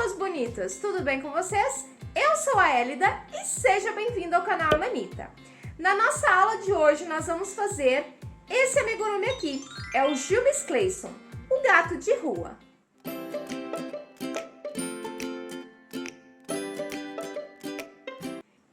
Pessoas bonitas, tudo bem com vocês? Eu sou a Elida e seja bem-vindo ao canal Amanita. Na nossa aula de hoje nós vamos fazer esse amigurumi aqui, é o Jubes Clayson, o gato de rua.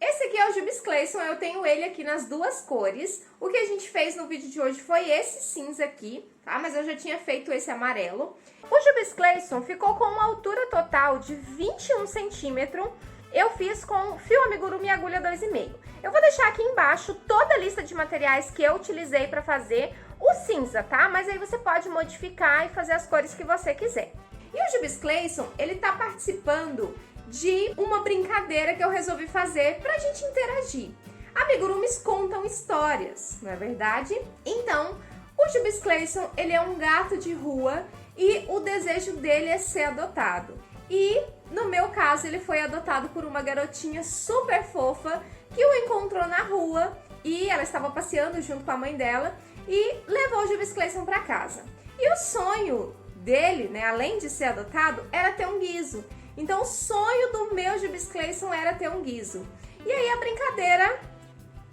Esse aqui é o Jubes Clayson, eu tenho ele aqui nas duas cores. O que a gente fez no vídeo de hoje foi esse cinza aqui, tá? Mas eu já tinha feito esse amarelo. O Jubes Clayson ficou com uma altura total de 21 centímetros. Eu fiz com fio amigurumi e agulha 2,5. Eu vou deixar aqui embaixo toda a lista de materiais que eu utilizei para fazer o cinza, tá? Mas aí você pode modificar e fazer as cores que você quiser. E o Jubes Clayson, ele tá participando de uma brincadeira que eu resolvi fazer pra gente interagir. Amigurumis contam histórias, não é verdade? Então, o Jubes Clayson, ele é um gato de rua e o desejo dele é ser adotado. E, no meu caso, ele foi adotado por uma garotinha super fofa que o encontrou na rua e ela estava passeando junto com a mãe dela e levou o Jubes Clayson para casa. E o sonho dele, né, além de ser adotado, era ter um guizo. Então, o sonho do meu Jubes Clayson era ter um guizo. E aí a brincadeira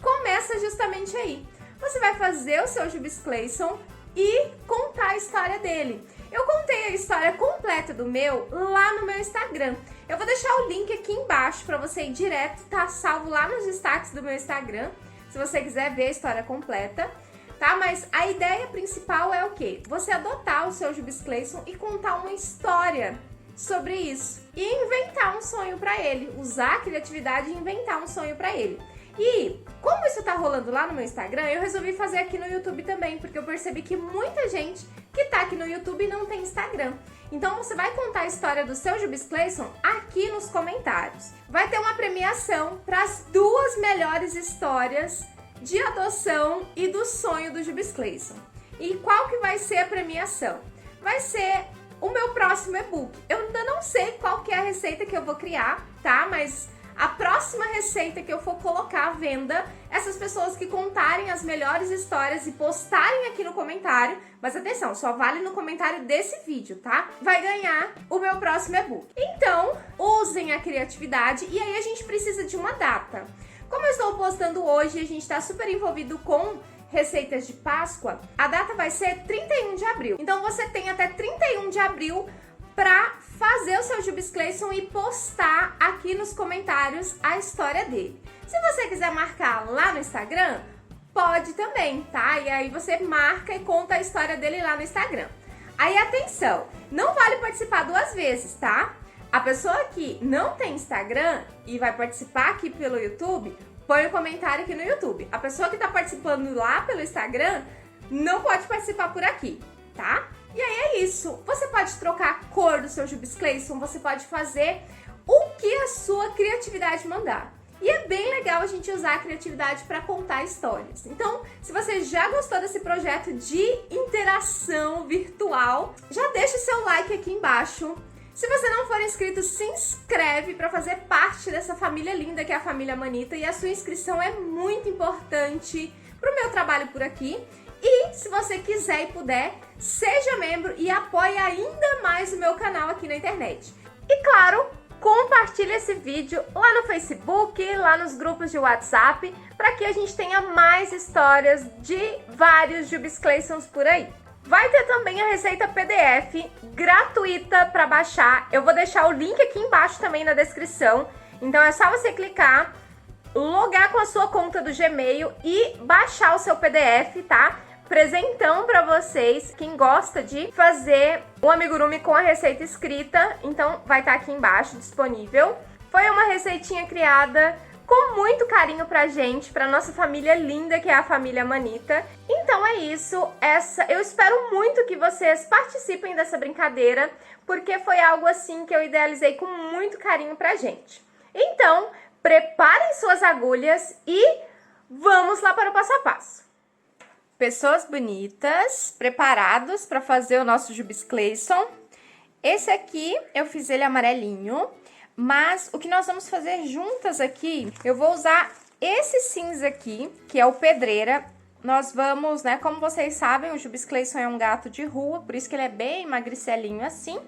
começa justamente aí. Você vai fazer o seu Jubes Clayson e contar a história dele. Eu contei a história completa do meu lá no meu Instagram. Eu vou deixar o link aqui embaixo para você ir direto, tá salvo lá nos destaques do meu Instagram, se você quiser ver a história completa, tá? Mas a ideia principal é o quê? Você adotar o seu Jubes Clayson e contar uma história sobre isso e inventar um sonho para ele, usar a criatividade e inventar um sonho para ele. E como isso tá rolando lá no meu Instagram, eu resolvi fazer aqui no YouTube também, porque eu percebi que muita gente que tá aqui no YouTube não tem Instagram. Então você vai contar a história do seu Jubes Clayson aqui nos comentários. Vai ter uma premiação para as duas melhores histórias de adoção e do sonho do Jubes Clayson. E qual que vai ser a premiação? Vai ser o meu próximo e-book. Eu ainda não sei qual que é a receita que eu vou criar, tá? Mas a próxima receita que eu for colocar à venda, essas pessoas que contarem as melhores histórias e postarem aqui no comentário, mas atenção, só vale no comentário desse vídeo, tá? Vai ganhar o meu próximo e-book. Então, usem a criatividade e aí a gente precisa de uma data. Como eu estou postando hoje e a gente está super envolvido com receitas de Páscoa, a data vai ser 31 de abril. Então você tem até 31 de abril para fazer o seu Jubes Clayson e postar aqui nos comentários a história dele. Se você quiser marcar lá no Instagram, pode também, tá? E aí você marca e conta a história dele lá no Instagram. Aí atenção, não vale participar duas vezes, tá? A pessoa que não tem Instagram e vai participar aqui pelo YouTube, põe um comentário aqui no YouTube. A pessoa que tá participando lá pelo Instagram não pode participar por aqui, tá? E aí é isso. Você pode trocar a cor do seu Jubes Clayson, você pode fazer o que a sua criatividade mandar. E é bem legal a gente usar a criatividade para contar histórias. Então, se você já gostou desse projeto de interação virtual, já deixa o seu like aqui embaixo. Se você não for inscrito, se inscreve para fazer parte dessa família linda que é a família Amanita. E a sua inscrição é muito importante para o meu trabalho por aqui. E se você quiser e puder, seja membro e apoie ainda mais o meu canal aqui na internet. E claro, compartilhe esse vídeo lá no Facebook, lá nos grupos de WhatsApp, para que a gente tenha mais histórias de vários Jubes Claysons por aí. Vai ter também a receita PDF gratuita para baixar. Eu vou deixar o link aqui embaixo também na descrição. Então é só você clicar, logar com a sua conta do Gmail e baixar o seu PDF, tá? Presentão para vocês, quem gosta de fazer um amigurumi com a receita escrita, então vai estar aqui embaixo disponível. Foi uma receitinha criada com muito carinho pra gente, pra nossa família linda que é a família Amanita. Então é isso, eu espero muito que vocês participem dessa brincadeira, porque foi algo assim que eu idealizei com muito carinho pra gente. Então, preparem suas agulhas e vamos lá para o passo a passo. Pessoas bonitas, preparados para fazer o nosso Jubes Clayson. Esse aqui eu fiz ele amarelinho, mas o que nós vamos fazer juntas aqui, eu vou usar esse cinza aqui, que é o pedreira. Nós vamos, né, como vocês sabem, o Jubes Clayson é um gato de rua, por isso que ele é bem magricelinho assim.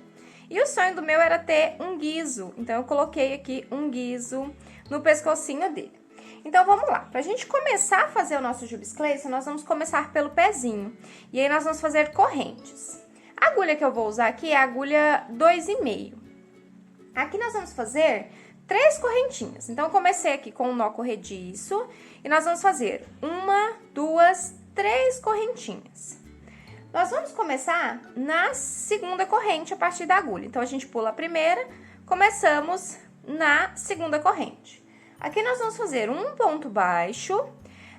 E o sonho do meu era ter um guiso, então eu coloquei aqui um guiso no pescocinho dele. Então, vamos lá. Pra gente começar a fazer o nosso Jubes Clayson, nós vamos começar pelo pezinho. E aí, nós vamos fazer correntes. A agulha que eu vou usar aqui é a agulha 2,5. Aqui nós vamos fazer 3 correntinhas. Então, eu comecei aqui com um nó corrediço e nós vamos fazer 1, 2, 3 correntinhas. Nós vamos começar na segunda corrente a partir da agulha. Então, a gente pula a primeira, começamos na segunda corrente. Aqui nós vamos fazer um ponto baixo.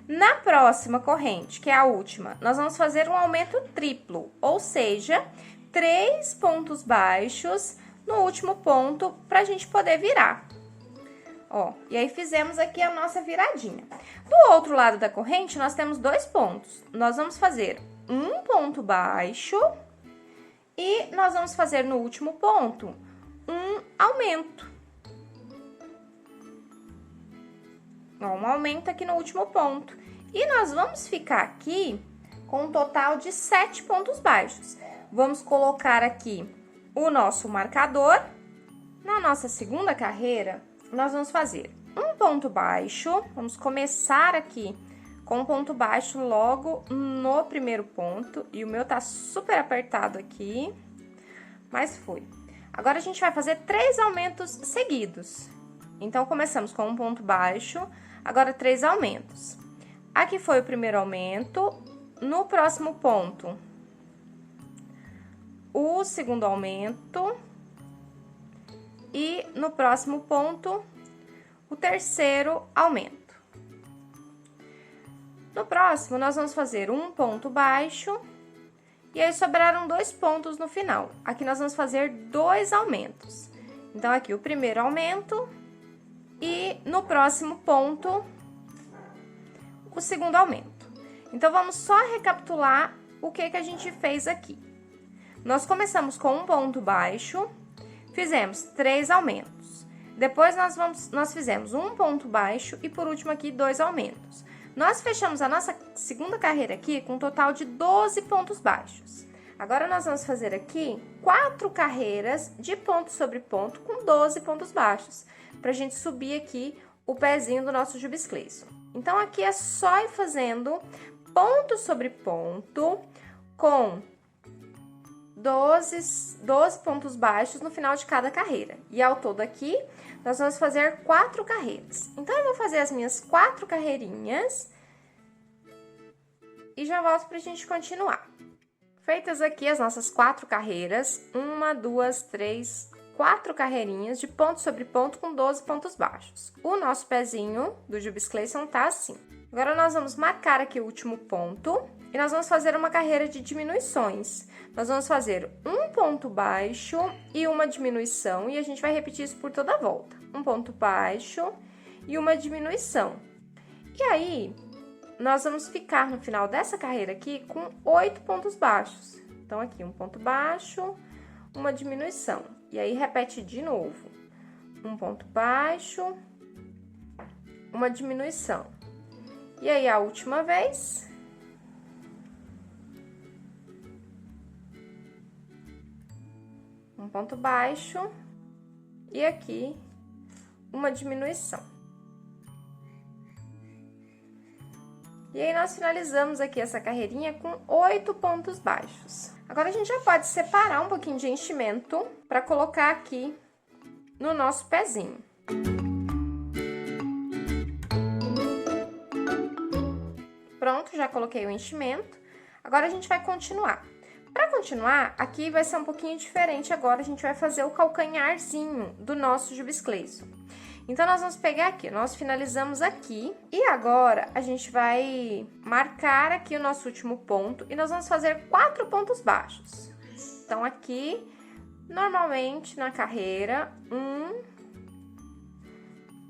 Na próxima corrente, que é a última, nós vamos fazer um aumento triplo, ou seja, 3 pontos baixos no último ponto pra gente poder virar. Ó, e aí fizemos aqui a nossa viradinha. Do outro lado da corrente, nós temos 2 pontos. Nós vamos fazer um ponto baixo e nós vamos fazer no último ponto um aumento. Um aumento aqui no último ponto. E nós vamos ficar aqui com um total de 7 pontos baixos. Vamos colocar aqui o nosso marcador. Na nossa segunda carreira, nós vamos fazer um ponto baixo. Vamos começar aqui com um ponto baixo logo no primeiro ponto. E o meu tá super apertado aqui, mas foi. Agora, a gente vai fazer 3 aumentos seguidos. Então, começamos com um ponto baixo, agora 3 aumentos. Aqui foi o primeiro aumento, no próximo ponto, o segundo aumento, e no próximo ponto, o terceiro aumento. No próximo, nós vamos fazer um ponto baixo, e aí sobraram 2 pontos no final. Aqui nós vamos fazer 2 aumentos. Então, aqui o primeiro aumento, e no próximo ponto, o segundo aumento. Então, vamos só recapitular o que a gente fez aqui. Nós começamos com um ponto baixo, fizemos 3 aumentos. Depois, nós fizemos um ponto baixo e, por último, aqui, 2 aumentos. Nós fechamos a nossa segunda carreira aqui com um total de 12 pontos baixos. Agora, nós vamos fazer aqui 4 carreiras de ponto sobre ponto com 12 pontos baixos, pra gente subir aqui o pezinho do nosso Jubes Clayson. Então, aqui é só ir fazendo ponto sobre ponto com 12 pontos baixos no final de cada carreira. E ao todo aqui, nós vamos fazer 4 carreiras. Então, eu vou fazer as minhas 4 carreirinhas e já volto pra gente continuar. Feitas aqui as nossas 4 carreiras, 1, 2, 3, 4 carreirinhas de ponto sobre ponto com 12 pontos baixos. O nosso pezinho do Jubes Clayson tá assim. Agora, nós vamos marcar aqui o último ponto e nós vamos fazer uma carreira de diminuições. Nós vamos fazer um ponto baixo e uma diminuição, e a gente vai repetir isso por toda a volta. Um ponto baixo e uma diminuição. E aí, nós vamos ficar no final dessa carreira aqui com 8 pontos baixos. Então, aqui um ponto baixo, uma diminuição. E aí, repete de novo. Um ponto baixo, uma diminuição. E aí, a última vez. Um ponto baixo e aqui uma diminuição. E aí, nós finalizamos aqui essa carreirinha com 8 pontos baixos. Agora, a gente já pode separar um pouquinho de enchimento para colocar aqui no nosso pezinho. Pronto, já coloquei o enchimento. Agora, a gente vai continuar. Para continuar, aqui vai ser um pouquinho diferente agora, a gente vai fazer o calcanharzinho do nosso Jubes Clayson. Então, nós vamos pegar aqui, nós finalizamos aqui, e agora a gente vai marcar aqui o nosso último ponto, e nós vamos fazer 4 pontos baixos. Então, aqui, normalmente, na carreira, 1,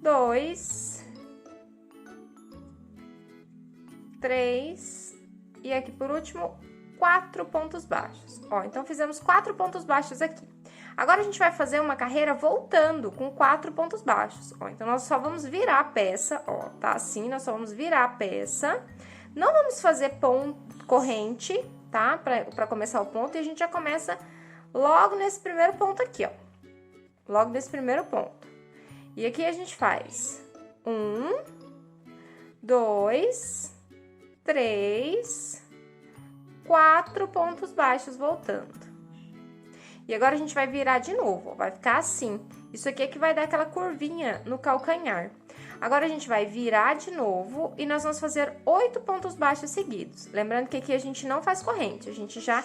2, 3, e aqui, por último, 4 pontos baixos. Ó, então, fizemos 4 pontos baixos aqui. Agora, a gente vai fazer uma carreira voltando com 4 pontos baixos. Ó, então, nós só vamos virar a peça, ó, tá assim, nós só vamos virar a peça. Não vamos fazer corrente, tá? Pra começar o ponto, e a gente já começa logo nesse primeiro ponto aqui, ó. Logo nesse primeiro ponto. E aqui a gente faz 1, 2, 3, 4 pontos baixos voltando. E agora a gente vai virar de novo, ó, vai ficar assim. Isso aqui é que vai dar aquela curvinha no calcanhar. Agora a gente vai virar de novo e nós vamos fazer 8 pontos baixos seguidos. Lembrando que aqui a gente não faz corrente, a gente já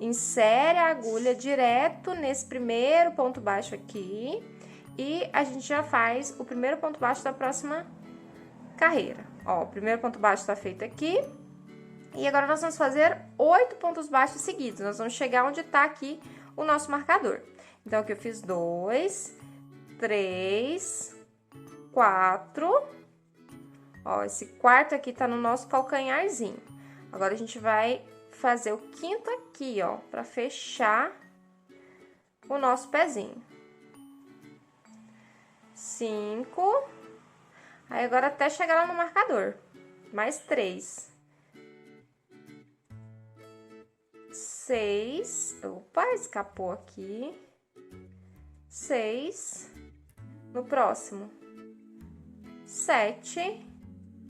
insere a agulha direto nesse primeiro ponto baixo aqui e a gente já faz o primeiro ponto baixo da próxima carreira. Ó, o primeiro ponto baixo tá feito aqui. E agora nós vamos fazer 8 pontos baixos seguidos. Nós vamos chegar onde tá aqui o nosso marcador. Então, aqui eu fiz 2, 3, 4. Ó, esse quarto aqui tá no nosso calcanharzinho. Agora, a gente vai fazer o quinto aqui, ó, pra fechar o nosso pezinho. 5. Aí, agora, até chegar lá no marcador. Mais 3. 6. Opa, escapou aqui. 6. No próximo, 7.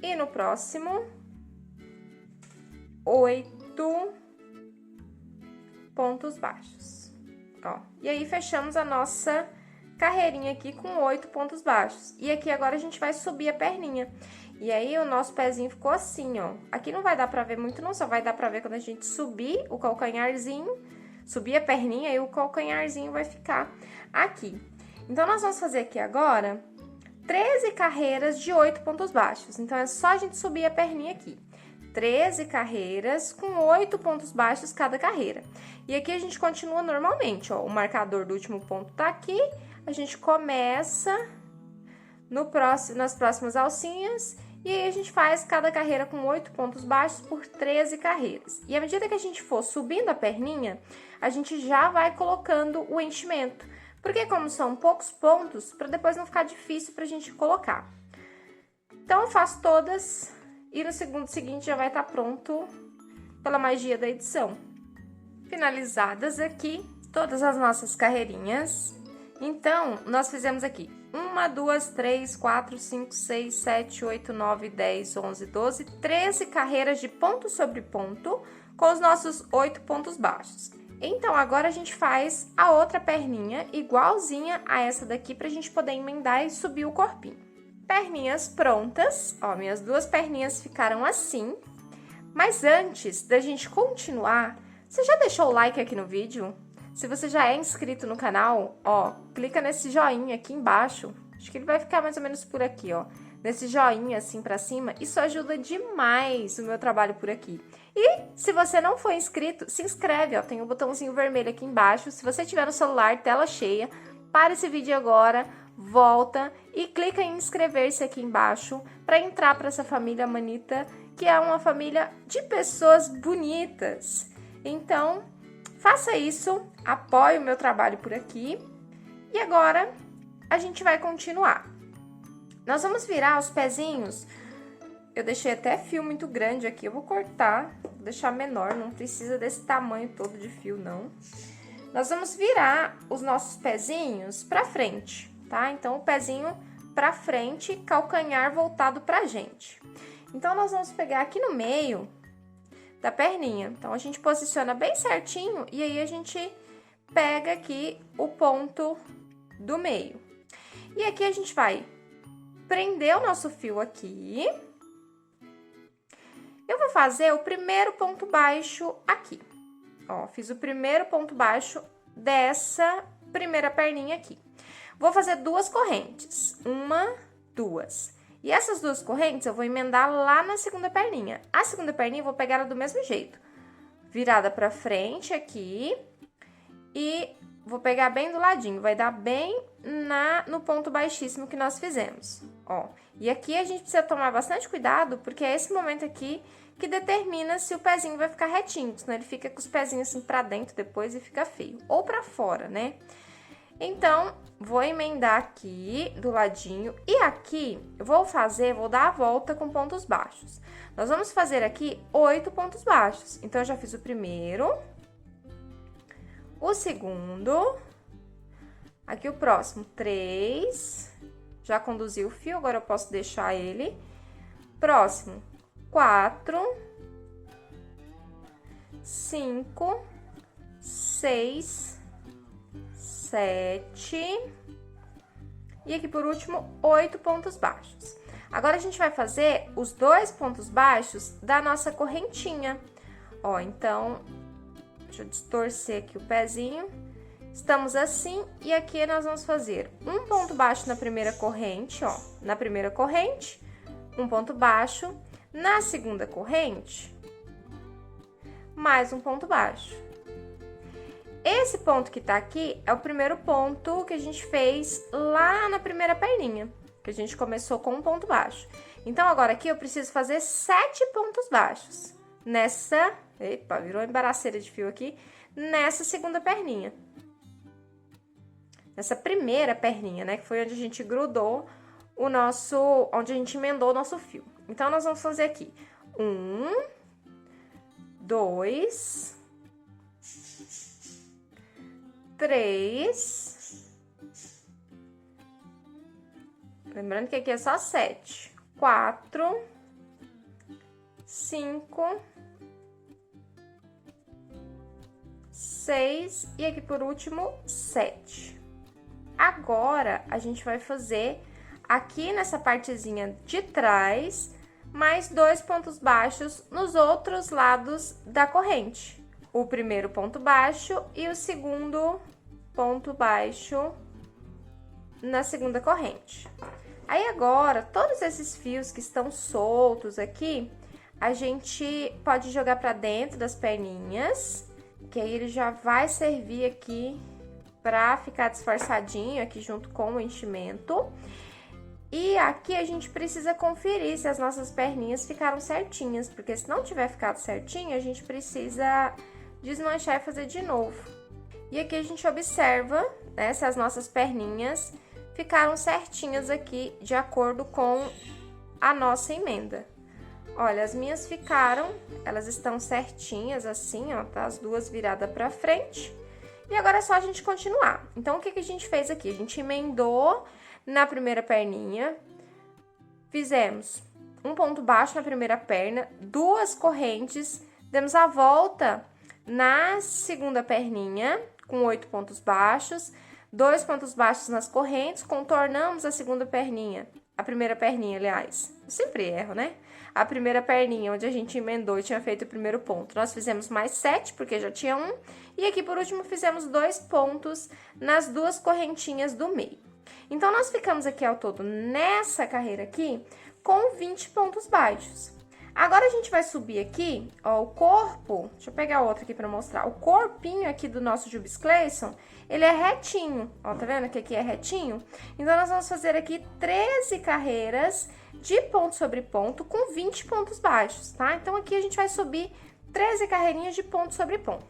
E no próximo, 8 pontos baixos. Ó, e aí, fechamos a nossa carreirinha aqui com 8 pontos baixos. E aqui agora a gente vai subir a perninha. E aí, o nosso pezinho ficou assim, ó. Aqui não vai dar pra ver muito, não. Só vai dar pra ver quando a gente subir o calcanharzinho, subir a perninha, e o calcanharzinho vai ficar aqui. Então, nós vamos fazer aqui agora 13 carreiras de 8 pontos baixos. Então, é só a gente subir a perninha aqui. 13 carreiras com 8 pontos baixos cada carreira. E aqui a gente continua normalmente, ó. O marcador do último ponto tá aqui. A gente começa nas próximas alcinhas. E aí, a gente faz cada carreira com 8 pontos baixos por 13 carreiras. E à medida que a gente for subindo a perninha, a gente já vai colocando o enchimento. Porque como são poucos pontos, para depois não ficar difícil pra gente colocar. Então, eu faço todas e no segundo seguinte já vai estar pronto pela magia da edição. Finalizadas aqui todas as nossas carreirinhas. Então, nós fizemos aqui 1, 2, 3, 4, 5, 6, 7, 8, 9, 10, 11, 12, 13 carreiras de ponto sobre ponto com os nossos 8 pontos baixos. Então, agora a gente faz a outra perninha igualzinha a essa daqui pra gente poder emendar e subir o corpinho. Perninhas prontas, ó, minhas duas perninhas ficaram assim. Mas antes da gente continuar, você já deixou o like aqui no vídeo? Se você já é inscrito no canal, ó, clica nesse joinha aqui embaixo. Acho que ele vai ficar mais ou menos por aqui, ó. Nesse joinha assim pra cima. Isso ajuda demais o meu trabalho por aqui. E se você não for inscrito, se inscreve, ó. Tem um botãozinho vermelho aqui embaixo. Se você tiver no celular, tela cheia, para esse vídeo agora, volta e clica em inscrever-se aqui embaixo para entrar para essa família Manita, que é uma família de pessoas bonitas. Então, faça isso, apoie o meu trabalho por aqui. E agora, a gente vai continuar. Nós vamos virar os pezinhos. Eu deixei até fio muito grande aqui, eu vou cortar, vou deixar menor, não precisa desse tamanho todo de fio, não. Nós vamos virar os nossos pezinhos pra frente, tá? Então, o pezinho pra frente, calcanhar voltado pra gente. Então, nós vamos pegar aqui no meio da perninha. Então, a gente posiciona bem certinho e aí a gente pega aqui o ponto do meio. E aqui a gente vai prender o nosso fio aqui. Eu vou fazer o primeiro ponto baixo aqui. Ó, fiz o primeiro ponto baixo dessa primeira perninha aqui. Vou fazer 2 correntes. 1, 2. E essas 2 correntes eu vou emendar lá na segunda perninha. A segunda perninha eu vou pegar ela do mesmo jeito. Virada pra frente aqui. E vou pegar bem do ladinho. Vai dar bem no ponto baixíssimo que nós fizemos. Ó, e aqui a gente precisa tomar bastante cuidado, porque é esse momento aqui que determina se o pezinho vai ficar retinho, senão ele fica com os pezinhos assim pra dentro depois e fica feio. Ou pra fora, né? Então, vou emendar aqui do ladinho e aqui vou dar a volta com pontos baixos. Nós vamos fazer aqui 8 pontos baixos. Então, eu já fiz o primeiro, o segundo, aqui o próximo, 3, já conduzi o fio, agora eu posso deixar ele. Próximo, 4, 5, 6, 7, e aqui por último, 8 pontos baixos. Agora, a gente vai fazer os 2 pontos baixos da nossa correntinha. Ó, então, deixa eu distorcer aqui o pezinho. Estamos assim, e aqui nós vamos fazer um ponto baixo na primeira corrente, ó. Na primeira corrente, um ponto baixo. Na segunda corrente, mais um ponto baixo. Esse ponto que tá aqui é o primeiro ponto que a gente fez lá na primeira perninha, que a gente começou com um ponto baixo. Então, agora aqui eu preciso fazer 7 pontos baixos nessa... Epa, virou embaraceira de fio aqui. Nessa segunda perninha. Nessa primeira perninha, né? Que foi onde a gente grudou o nosso... Onde a gente emendou o nosso fio. Então, nós vamos fazer aqui 1, 2, 3, lembrando que aqui é só 7, 4, 5, 6 e aqui por último 7. Agora, a gente vai fazer aqui nessa partezinha de trás, mais 2 pontos baixos nos outros lados da corrente. O primeiro ponto baixo e o segundo ponto baixo na segunda corrente. Aí, agora, todos esses fios que estão soltos aqui, a gente pode jogar pra dentro das perninhas, que aí ele já vai servir aqui pra ficar disfarçadinho aqui junto com o enchimento. E aqui a gente precisa conferir se as nossas perninhas ficaram certinhas, porque se não tiver ficado certinho, a gente precisa desmanchar e fazer de novo. E aqui a gente observa, né, se as nossas perninhas ficaram certinhas aqui de acordo com a nossa emenda. Olha, as minhas ficaram, elas estão certinhas assim, ó, tá? As duas viradas pra frente. E agora é só a gente continuar. Então, o que que a gente fez aqui? A gente emendou na primeira perninha, fizemos um ponto baixo na primeira perna, 2 correntes, demos a volta na segunda perninha, com 8 pontos baixos, 2 pontos baixos nas correntes, contornamos a segunda perninha, a primeira perninha, aliás, eu sempre erro, né? A primeira perninha, onde a gente emendou e tinha feito o primeiro ponto, nós fizemos mais 7, porque já tinha 1, e aqui por último fizemos 2 pontos nas 2 correntinhas do meio. Então, nós ficamos aqui ao todo, nessa carreira aqui, com 20 pontos baixos. Agora, a gente vai subir aqui, ó, o corpo, deixa eu pegar outro aqui pra mostrar. O corpinho aqui do nosso Jubes Clayson, ele é retinho, ó, tá vendo que aqui é retinho? Então, nós vamos fazer aqui 13 carreiras de ponto sobre ponto com 20 pontos baixos, tá? Então, aqui a gente vai subir 13 carreirinhas de ponto sobre ponto.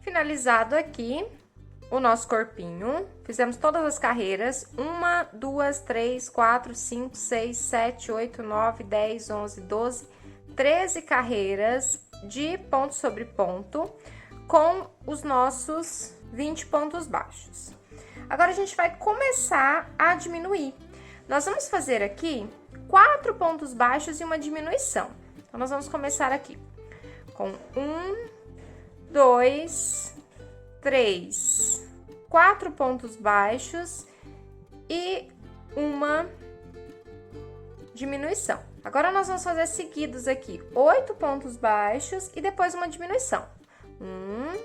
Finalizado aqui o nosso corpinho, fizemos todas as carreiras, 1, 2, 3, 4, 5, 6, 7, 8, 9, 10, 11, 12, 13 carreiras de ponto sobre ponto com os nossos 20 pontos baixos. Agora, a gente vai começar a diminuir. Nós vamos fazer aqui 4 pontos baixos e uma diminuição. Então, nós vamos começar aqui com 1, 2, 3, 4 pontos baixos e uma diminuição. Agora, nós vamos fazer seguidos aqui 8 pontos baixos e depois uma diminuição. 1,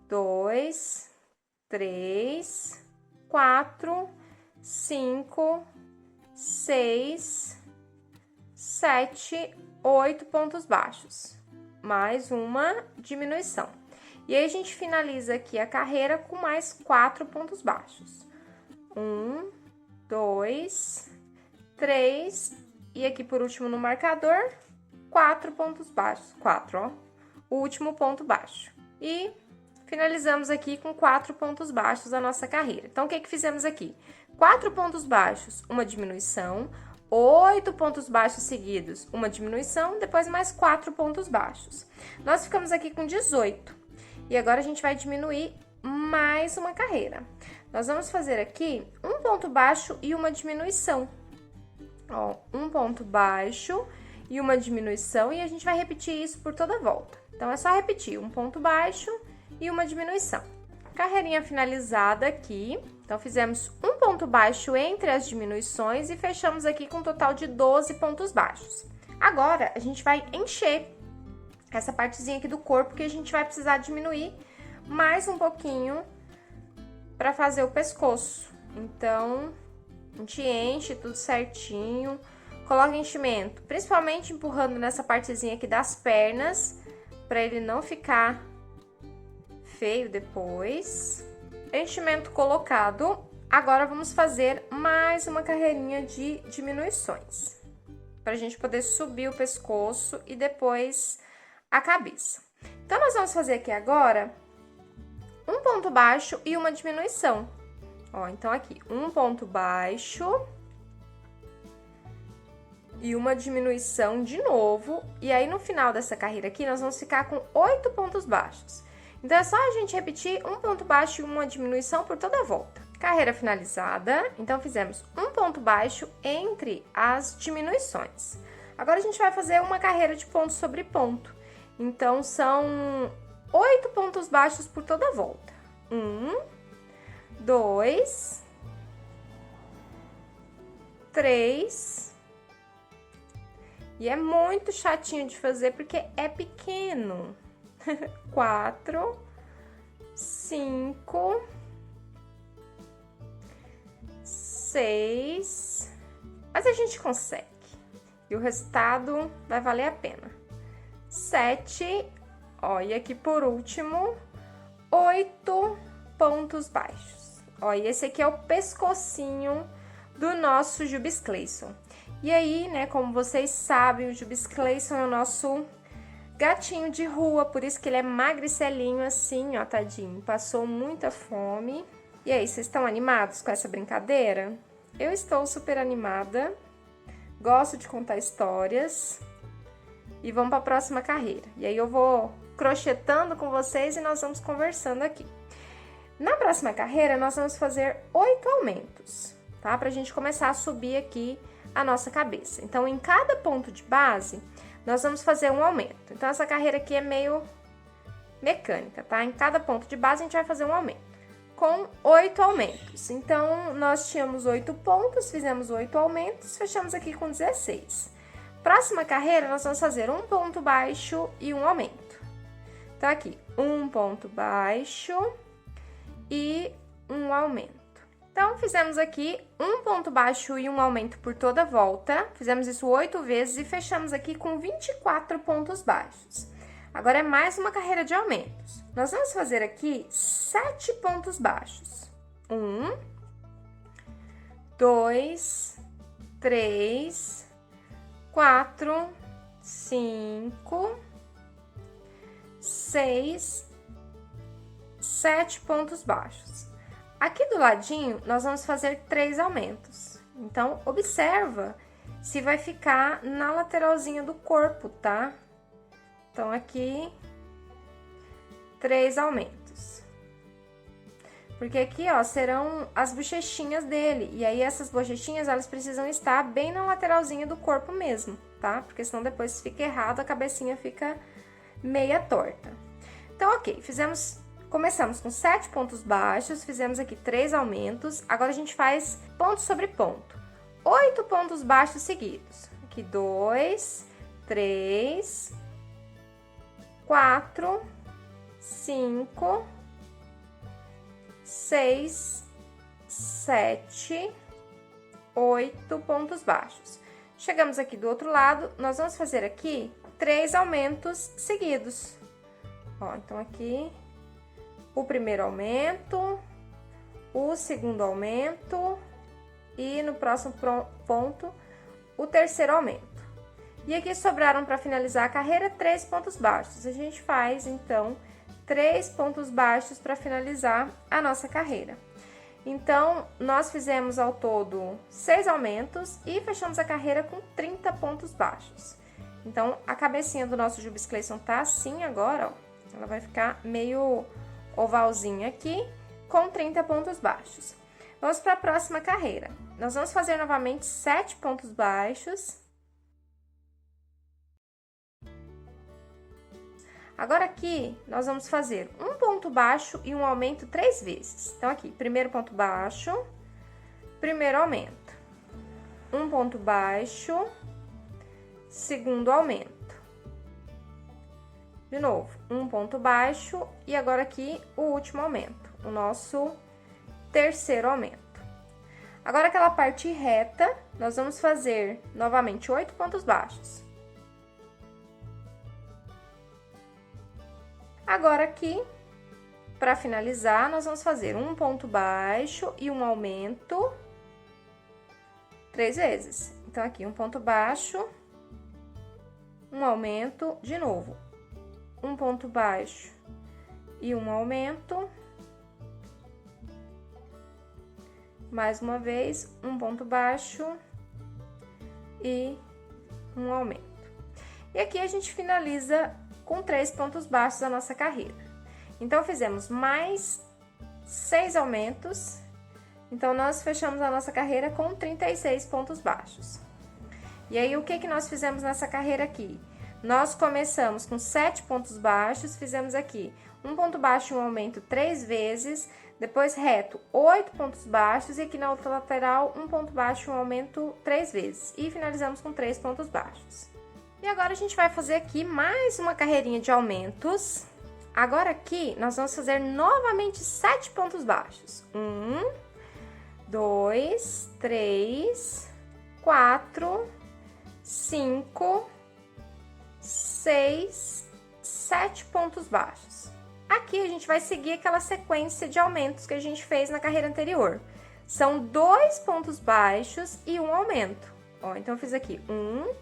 2, 3, 4, 5, 6, 7, 8 pontos baixos. Mais uma diminuição. E aí, a gente finaliza aqui a carreira com mais 4 pontos baixos. 1, 2, 3, e aqui por último no marcador, 4 pontos baixos. 4, ó. O último ponto baixo. E finalizamos aqui com 4 pontos baixos a nossa carreira. Então, o que que fizemos aqui? 4 pontos baixos, uma diminuição, 8 pontos baixos seguidos, uma diminuição, depois mais 4 pontos baixos. Nós ficamos aqui com 18. E agora, a gente vai diminuir mais uma carreira. Nós vamos fazer aqui um ponto baixo e uma diminuição. Ó, um ponto baixo e uma diminuição, e a gente vai repetir isso por toda a volta. Então, é só repetir um ponto baixo e uma diminuição. Carreirinha finalizada aqui. Então, fizemos um ponto baixo entre as diminuições e fechamos aqui com um total de 12 pontos baixos. Agora, a gente vai encher essa partezinha aqui do corpo, que a gente vai precisar diminuir mais um pouquinho para fazer o pescoço. Então, a gente enche tudo certinho, coloca enchimento, principalmente empurrando nessa partezinha aqui das pernas, para ele não ficar feio depois. Enchimento colocado. Agora, vamos fazer mais uma carreirinha de diminuições, para a gente poder subir o pescoço e depois a cabeça. Então, nós vamos fazer aqui agora um ponto baixo e uma diminuição. Ó, então aqui, um ponto baixo e uma diminuição de novo. E aí, no final dessa carreira aqui, nós vamos ficar com 8 pontos baixos. Então, é só a gente repetir um ponto baixo e uma diminuição por toda a volta. Carreira finalizada. Então, fizemos um ponto baixo entre as diminuições. Agora, a gente vai fazer uma carreira de ponto sobre ponto. Então, são 8 pontos baixos por toda a volta. 1, 2, 3. E é muito chatinho de fazer porque é pequeno. 4, 5, 6. Mas a gente consegue. E o resultado vai valer a pena. 7. Ó, e aqui por último, 8 pontos baixos. Ó, e esse aqui é o pescocinho do nosso Jubes Clayson. E aí, né, como vocês sabem, o Jubes Clayson é o nosso gatinho de rua, por isso que ele é magricelinho assim, ó, tadinho. Passou muita fome. E aí, vocês estão animados com essa brincadeira? Eu estou super animada. Gosto de contar histórias. E vamos para a próxima carreira. E aí eu vou crochetando com vocês e nós vamos conversando aqui. Na próxima carreira, nós vamos fazer 8 aumentos, tá? Pra gente começar a subir aqui a nossa cabeça. Então, em cada ponto de base, nós vamos fazer um aumento. Então, essa carreira aqui é meio mecânica, tá? Em cada ponto de base, a gente vai fazer um aumento, com 8 aumentos. Então, nós tínhamos 8 pontos, fizemos 8 aumentos, fechamos aqui com 16. Próxima carreira, nós vamos fazer um ponto baixo e um aumento. Então, aqui, um ponto baixo e um aumento. Então, fizemos aqui um ponto baixo e um aumento por toda a volta. Fizemos isso 8 vezes e fechamos aqui com 24 pontos baixos. Agora, é mais uma carreira de aumentos. Nós vamos fazer aqui 7 pontos baixos. 1, 2, 3, 4, 5, 6, 7 pontos baixos. Aqui do ladinho, nós vamos fazer 3 aumentos. Então, observa se vai ficar na lateralzinha do corpo, tá? Então, aqui, 3 aumentos. Porque aqui, ó, serão as bochechinhas dele. E aí, essas bochechinhas, elas precisam estar bem na lateralzinha do corpo mesmo, tá? Porque senão depois, se fica errado, a cabecinha fica meia torta. Então, ok, começamos com 7 pontos baixos, fizemos aqui 3 aumentos. Agora, a gente faz ponto sobre ponto. 8 pontos baixos seguidos. Aqui, 2, 3, 4, 5, 6, 7, 8 pontos baixos. Chegamos aqui do outro lado, nós vamos fazer aqui 3 aumentos seguidos. Ó, então, aqui, o primeiro aumento, o segundo aumento e no próximo ponto, o terceiro aumento. E aqui sobraram para finalizar a carreira 3 pontos baixos. A gente faz, então, 3 pontos baixos para finalizar a nossa carreira. Então, nós fizemos ao todo 6 aumentos e fechamos a carreira com 30 pontos baixos. Então, a cabecinha do nosso Jubes Clayson tá assim agora, ó. Ela vai ficar meio ovalzinho aqui com 30 pontos baixos. Vamos para a próxima carreira. Nós vamos fazer novamente 7 pontos baixos. Agora aqui, nós vamos fazer um ponto baixo e um aumento 3 vezes. Então, aqui, primeiro ponto baixo, primeiro aumento. Um ponto baixo, segundo aumento. De novo, um ponto baixo e agora aqui o último aumento, o nosso terceiro aumento. Agora, aquela parte reta, nós vamos fazer novamente 8 pontos baixos. Agora, aqui, para finalizar, nós vamos fazer um ponto baixo e um aumento 3 vezes. Então, aqui, um ponto baixo, um aumento, de novo, um ponto baixo e um aumento. Mais uma vez, um ponto baixo e um aumento. E aqui a gente finaliza com 3 pontos baixos a nossa carreira. Então, fizemos mais 6 aumentos. Então, nós fechamos a nossa carreira com 36 pontos baixos. E aí, o que nós fizemos nessa carreira aqui? Nós começamos com 7 pontos baixos, fizemos aqui um ponto baixo e um aumento 3 vezes, depois reto 8 pontos baixos e aqui na outra lateral um ponto baixo e um aumento 3 vezes. E finalizamos com 3 pontos baixos. E agora a gente vai fazer aqui mais uma carreirinha de aumentos. Agora aqui nós vamos fazer novamente 7 pontos baixos. 1, 2, 3, 4, 5, 6, 7 pontos baixos. Aqui a gente vai seguir aquela sequência de aumentos que a gente fez na carreira anterior. São 2 pontos baixos e um aumento. Ó, então eu fiz aqui 1,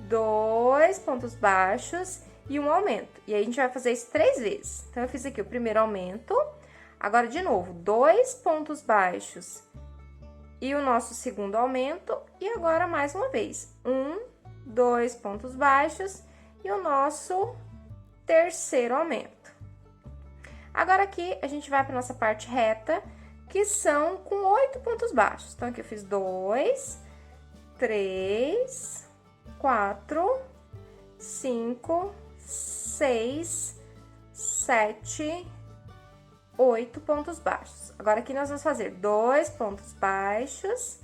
2 pontos baixos e um aumento. E aí a gente vai fazer isso 3 vezes. Então eu fiz aqui o primeiro aumento. Agora de novo, 2 pontos baixos e o nosso segundo aumento. E agora mais uma vez, 1, 2 pontos baixos e o nosso terceiro aumento. Agora aqui a gente vai para nossa parte reta, que são com 8 pontos baixos. Então aqui eu fiz 2, 3, 4, 5, 6, 7, 8 pontos baixos. Agora aqui nós vamos fazer 2 pontos baixos,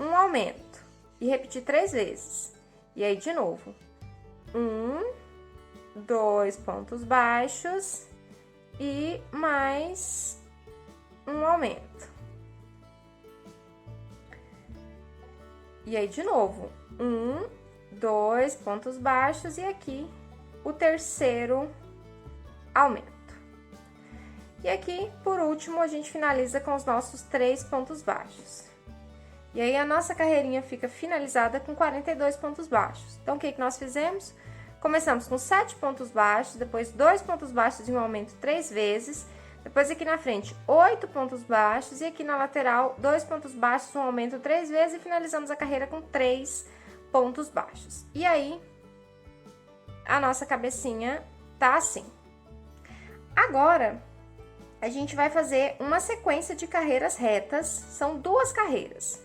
um aumento e repetir 3 vezes. E aí de novo, 1, 2 pontos baixos e mais um aumento. E aí de novo, 1, 2 pontos baixos e aqui o terceiro aumento. E aqui, por último, a gente finaliza com os nossos 3 pontos baixos. E aí a nossa carreirinha fica finalizada com 42 pontos baixos. Então, o que nós fizemos? Começamos com 7 pontos baixos, depois 2 pontos baixos e um aumento 3 vezes, depois aqui na frente 8 pontos baixos e aqui na lateral 2 pontos baixos, um aumento 3 vezes e finalizamos a carreira com 3 pontos baixos. E aí, a nossa cabecinha tá assim. Agora, a gente vai fazer uma sequência de carreiras retas, são 2 carreiras,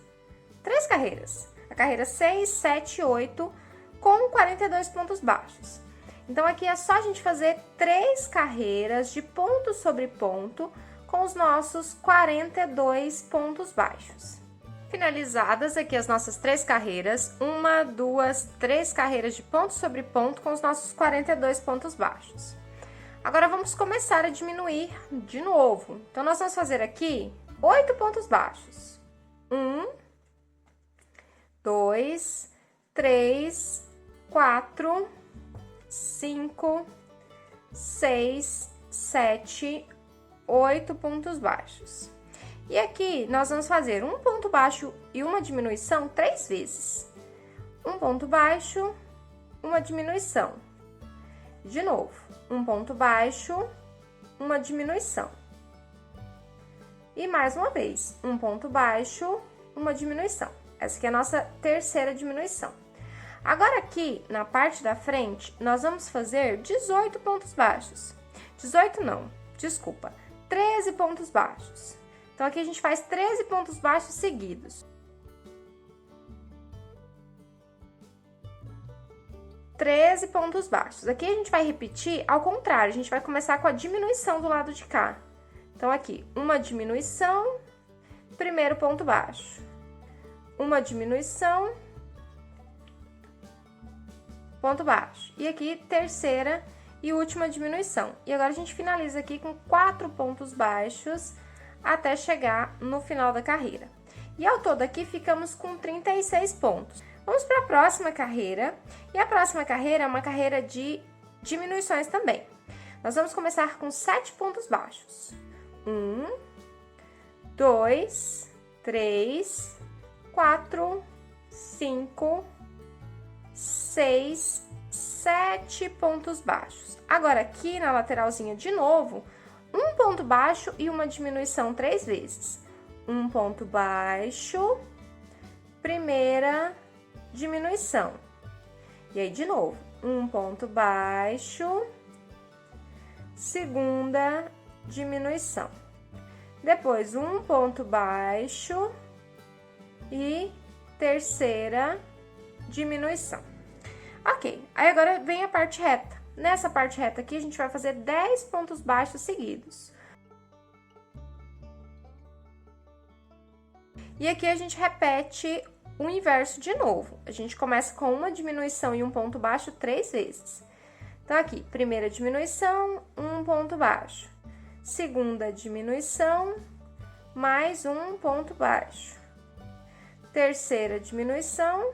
3 carreiras, a carreira 6, 7 e 8, com 42 pontos baixos. Então, aqui é só a gente fazer 3 carreiras de ponto sobre ponto com os nossos 42 pontos baixos. Finalizadas aqui as nossas 3 carreiras, 1, 2, 3 carreiras de ponto sobre ponto com os nossos 42 pontos baixos. Agora, vamos começar a diminuir de novo. Então, nós vamos fazer aqui 8 pontos baixos. 1, 2, 3, 4, 5, 6, 7, 8 pontos baixos. E aqui, nós vamos fazer um ponto baixo e uma diminuição 3 vezes. Um ponto baixo, uma diminuição. De novo, um ponto baixo, uma diminuição. E mais uma vez, um ponto baixo, uma diminuição. Essa aqui é a nossa terceira diminuição. Agora aqui, na parte da frente, nós vamos fazer 18 pontos baixos. 18 não, desculpa, 13 pontos baixos. Então, aqui a gente faz 13 pontos baixos seguidos. 13 pontos baixos. Aqui a gente vai repetir ao contrário, a gente vai começar com a diminuição do lado de cá. Então, aqui, uma diminuição, primeiro ponto baixo. Uma diminuição, ponto baixo. E aqui, terceira e última diminuição. E agora, a gente finaliza aqui com 4 pontos baixos até chegar no final da carreira. E ao todo aqui, ficamos com 36 pontos. Vamos para a próxima carreira. E a próxima carreira é uma carreira de diminuições também. Nós vamos começar com 7 pontos baixos. 1, 2, 3, 4, 5, 6, 7 pontos baixos. Agora, aqui na lateralzinha, de novo, um ponto baixo e uma diminuição 3 vezes. Um ponto baixo, primeira diminuição. E aí, de novo, um ponto baixo, segunda diminuição. Depois, um ponto baixo e terceira diminuição. Ok, aí agora vem a parte reta. Nessa parte reta aqui, a gente vai fazer 10 pontos baixos seguidos. E aqui a gente repete o inverso de novo. A gente começa com uma diminuição e um ponto baixo 3 vezes. Então, aqui, primeira diminuição, um ponto baixo. Segunda diminuição, mais um ponto baixo. Terceira diminuição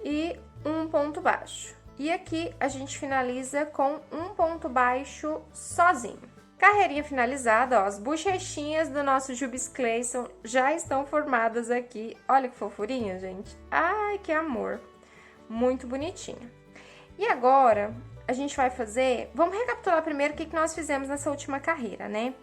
e um ponto baixo. E aqui a gente finaliza com um ponto baixo sozinho. Carreirinha finalizada, ó, as bochechinhas do nosso Jubes Clayson já estão formadas aqui. Olha que fofurinha, gente. Ai, que amor. Muito bonitinha. E agora, a gente vai fazer... Vamos recapitular primeiro o que nós fizemos nessa última carreira, né?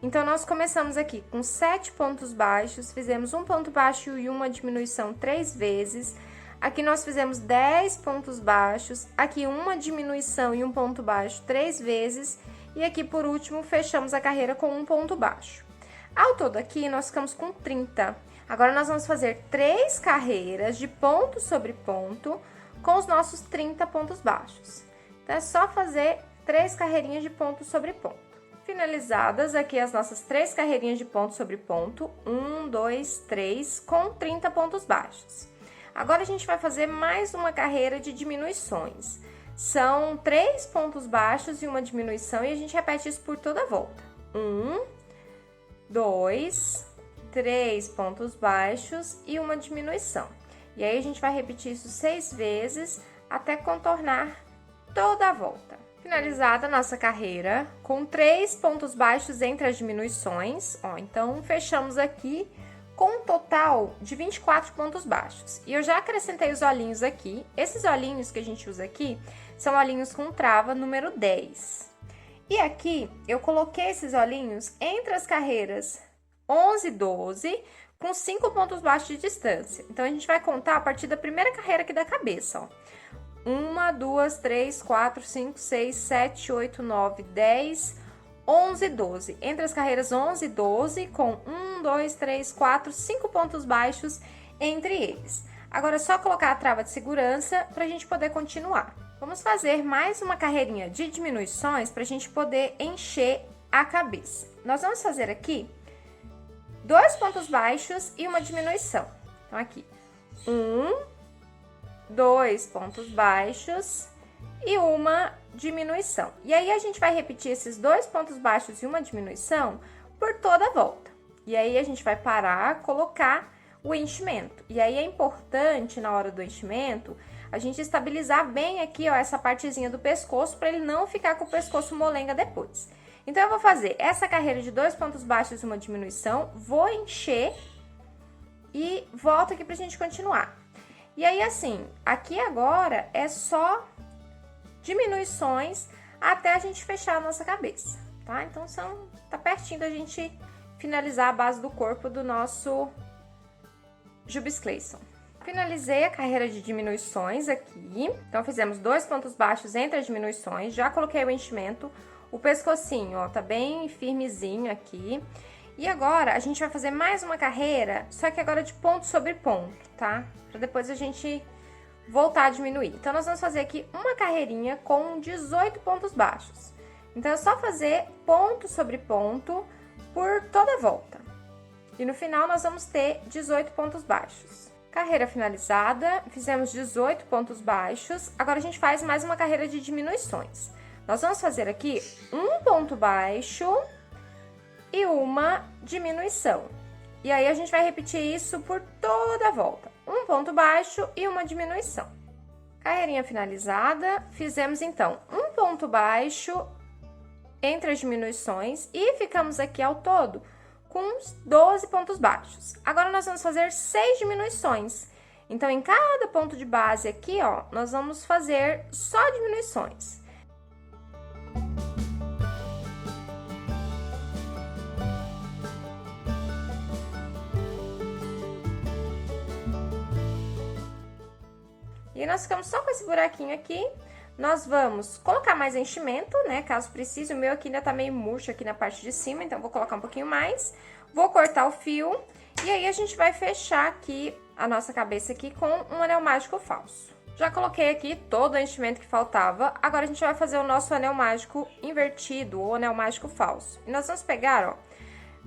Então, nós começamos aqui com 7 pontos baixos, fizemos um ponto baixo e uma diminuição 3 vezes. Aqui nós fizemos 10 pontos baixos, aqui uma diminuição e um ponto baixo 3 vezes. E aqui, por último, fechamos a carreira com um ponto baixo. Ao todo aqui, nós ficamos com 30. Agora, nós vamos fazer 3 carreiras de ponto sobre ponto com os nossos 30 pontos baixos. Então, é só fazer 3 carreirinhas de ponto sobre ponto. Finalizadas aqui as nossas 3 carreirinhas de ponto sobre ponto, 1, 2, 3, com 30 pontos baixos. Agora, a gente vai fazer mais uma carreira de diminuições. São 3 pontos baixos e uma diminuição, e a gente repete isso por toda a volta. 1, 2, 3 pontos baixos e uma diminuição. E aí, a gente vai repetir isso 6 vezes até contornar toda a volta. Finalizada a nossa carreira com 3 pontos baixos entre as diminuições, ó, então fechamos aqui com um total de 24 pontos baixos. E eu já acrescentei os olhinhos aqui. Esses olhinhos que a gente usa aqui são olhinhos com trava número 10. E aqui eu coloquei esses olhinhos entre as carreiras 11 e 12, com 5 pontos baixos de distância. Então, a gente vai contar a partir da primeira carreira aqui da cabeça, ó. 1, 2, 3, 4, 5, 6, 7, 8, 9, 10, 11 e 12. Entre as carreiras 11 e 12, com 1, 2, 3, 4, 5 pontos baixos entre eles. Agora, é só colocar a trava de segurança para a gente poder continuar. Vamos fazer mais uma carreirinha de diminuições para a gente poder encher a cabeça. Nós vamos fazer aqui 2 pontos baixos e uma diminuição. Então, aqui, 1, 2 pontos baixos e uma diminuição. E aí, a gente vai repetir esses 2 pontos baixos e uma diminuição por toda a volta. E aí, a gente vai parar, colocar o enchimento. E aí, é importante, na hora do enchimento, a gente estabilizar bem aqui, ó, essa partezinha do pescoço, para ele não ficar com o pescoço molenga depois. Então, eu vou fazer essa carreira de 2 pontos baixos e uma diminuição, vou encher e volto aqui pra gente continuar. E aí, assim, aqui agora é só diminuições até a gente fechar a nossa cabeça, tá? Então, tá pertinho da gente finalizar a base do corpo do nosso Jubes Clayson. Finalizei a carreira de diminuições aqui. Então, fizemos 2 pontos baixos entre as diminuições, já coloquei o enchimento, O pescocinho, ó, tá bem firmezinho aqui. E agora, a gente vai fazer mais uma carreira, só que agora de ponto sobre ponto, tá? Pra depois a gente voltar a diminuir. Então, nós vamos fazer aqui uma carreirinha com 18 pontos baixos. Então, é só fazer ponto sobre ponto por toda a volta. E no final, nós vamos ter 18 pontos baixos. Carreira finalizada, fizemos 18 pontos baixos. Agora, a gente faz mais uma carreira de diminuições. Nós vamos fazer aqui um ponto baixo e uma diminuição. E aí, a gente vai repetir isso por toda a volta. Um ponto baixo e uma diminuição. Carreirinha finalizada, fizemos então um ponto baixo entre as diminuições e ficamos aqui ao todo com uns 12 pontos baixos. Agora, nós vamos fazer 6 diminuições. Então, em cada ponto de base aqui, ó, nós vamos fazer só diminuições. E nós ficamos só com esse buraquinho aqui. Nós vamos colocar mais enchimento, né, caso precise. O meu aqui ainda tá meio murcho aqui na parte de cima, então vou colocar um pouquinho mais. Vou cortar o fio e aí a gente vai fechar aqui a nossa cabeça aqui com um anel mágico falso. Já coloquei aqui todo o enchimento que faltava. Agora a gente vai fazer o nosso anel mágico invertido ou anel mágico falso. E nós vamos pegar, ó,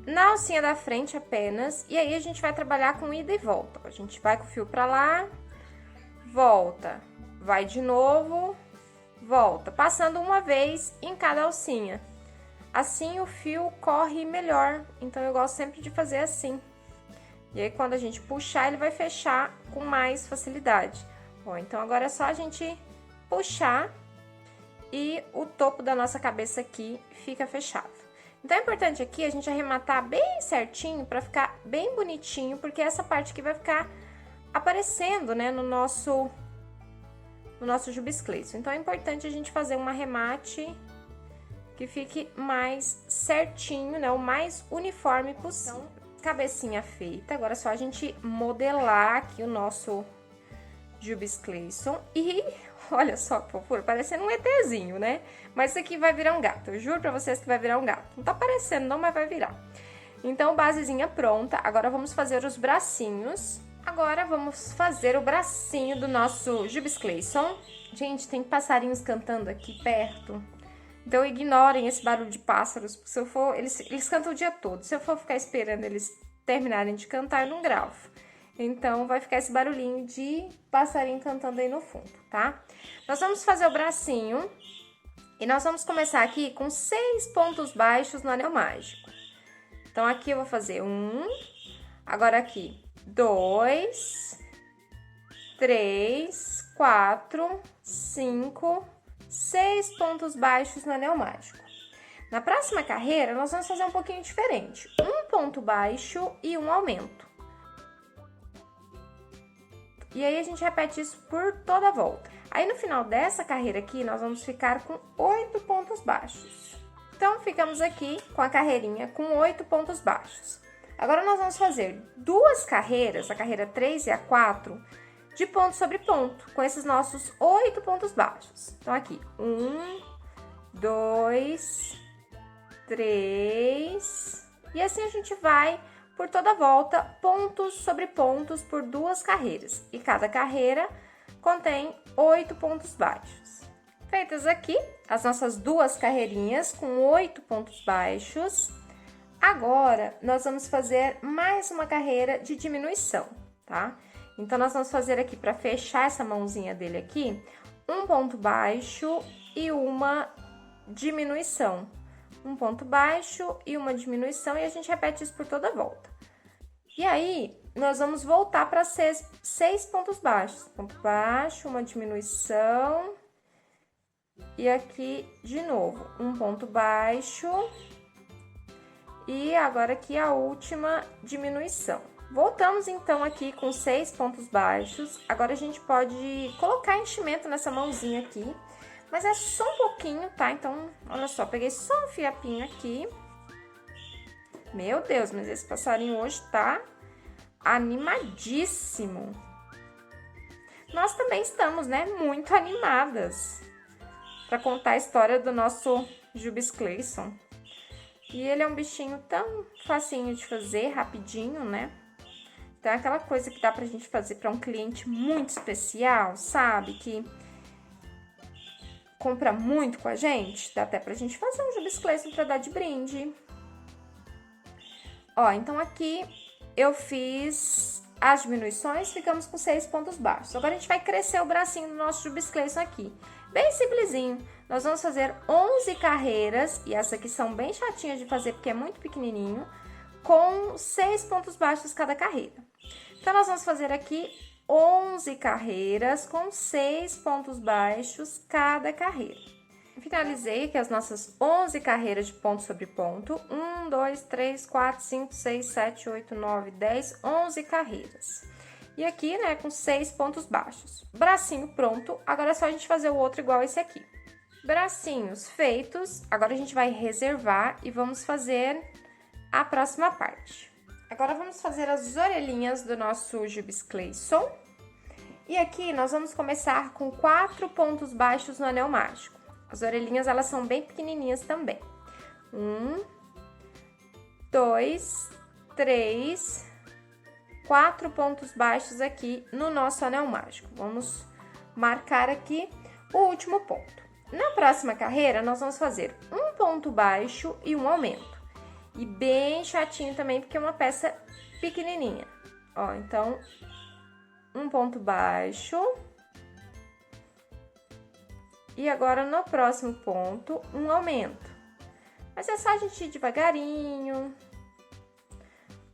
na alcinha da frente apenas, e aí a gente vai trabalhar com ida e volta. A gente vai com o fio pra lá, volta, vai de novo, volta, passando uma vez em cada alcinha. Assim o fio corre melhor, então eu gosto sempre de fazer assim. E aí quando a gente puxar, ele vai fechar com mais facilidade. Ó, então agora é só a gente puxar e o topo da nossa cabeça aqui fica fechado. Então é importante aqui a gente arrematar bem certinho para ficar bem bonitinho, porque essa parte aqui vai ficar aparecendo, né, no nosso Jubes Clayson. Então, é importante a gente fazer um arremate que fique mais certinho, né, o mais uniforme possível. Então, cabecinha feita, agora é só a gente modelar aqui o nosso Jubes Clayson. E olha só que fofura, parecendo um ETzinho, né? Mas isso aqui vai virar um gato, eu juro pra vocês que vai virar um gato. Não tá parecendo não, mas vai virar. Então, basezinha pronta, agora vamos fazer os bracinhos. Agora, vamos fazer o bracinho do nosso Jubes Clayson. Gente, tem passarinhos cantando aqui perto. Então, ignorem esse barulho de pássaros, porque se eu for... Eles cantam o dia todo. Se eu for ficar esperando eles terminarem de cantar, eu não gravo. Então, vai ficar esse barulhinho de passarinho cantando aí no fundo, tá? Nós vamos fazer o bracinho. E nós vamos começar aqui com 6 pontos baixos no anel mágico. Então, aqui eu vou fazer 1. Agora, aqui... 2, 3, 4, 5, 6 pontos baixos no anel mágico. Na próxima carreira, nós vamos fazer um pouquinho diferente. Um ponto baixo e um aumento. E aí, a gente repete isso por toda a volta. Aí, no final dessa carreira aqui, nós vamos ficar com 8 pontos baixos. Então, ficamos aqui com a carreirinha com 8 pontos baixos. Agora, nós vamos fazer 2 carreiras, a carreira 3 e a 4, de ponto sobre ponto, com esses nossos 8 pontos baixos. Então, aqui, 1, 2, 3, e assim a gente vai por toda a volta, pontos sobre pontos por 2 carreiras. E cada carreira contém 8 pontos baixos. Feitas aqui as nossas 2 carreirinhas com 8 pontos baixos, agora, nós vamos fazer mais uma carreira de diminuição, tá? Então, nós vamos fazer aqui, para fechar essa mãozinha dele aqui, um ponto baixo e uma diminuição. Um ponto baixo e uma diminuição, e a gente repete isso por toda a volta. E aí, nós vamos voltar para 6 pontos baixos. Ponto baixo, uma diminuição, e aqui, de novo, um ponto baixo... E agora aqui a última diminuição. Voltamos então aqui com 6 pontos baixos. Agora a gente pode colocar enchimento nessa mãozinha aqui, mas é só um pouquinho, tá? Então, olha só, peguei só um fiapinho aqui. Meu Deus, mas esse passarinho hoje tá animadíssimo. Nós também estamos, né, muito animadas para contar a história do nosso Jubes Clayson. E ele é um bichinho tão facinho de fazer, rapidinho, né? Então, é aquela coisa que dá pra gente fazer pra um cliente muito especial, sabe? Que compra muito com a gente. Dá até pra gente fazer um Jubes Clayson pra dar de brinde. Ó, então aqui eu fiz as diminuições, ficamos com 6 pontos baixos. Agora, a gente vai crescer o bracinho do nosso Jubes Clayson aqui. Bem simplesinho. Nós vamos fazer 11 carreiras, e essa aqui são bem chatinhas de fazer, porque é muito pequenininho, com 6 pontos baixos cada carreira. Então, nós vamos fazer aqui 11 carreiras com 6 pontos baixos cada carreira. Finalizei aqui as nossas 11 carreiras de ponto sobre ponto. 1, 2, 3, 4, 5, 6, 7, 8, 9, 10, 11 carreiras. E aqui, né, com 6 pontos baixos. Bracinho pronto, agora é só a gente fazer o outro igual esse aqui. Bracinhos feitos, agora a gente vai reservar e vamos fazer a próxima parte. Agora vamos fazer as orelhinhas do nosso Jubes Clayson. E aqui nós vamos começar com 4 pontos baixos no anel mágico. As orelhinhas, elas são bem pequenininhas também. 1, 2, 3, 4 pontos baixos aqui no nosso anel mágico. Vamos marcar aqui o último ponto. Na próxima carreira, nós vamos fazer um ponto baixo e um aumento. E bem chatinho também, porque é uma peça pequenininha. Ó, então, um ponto baixo. E agora, no próximo ponto, um aumento. Mas é só a gente ir devagarinho,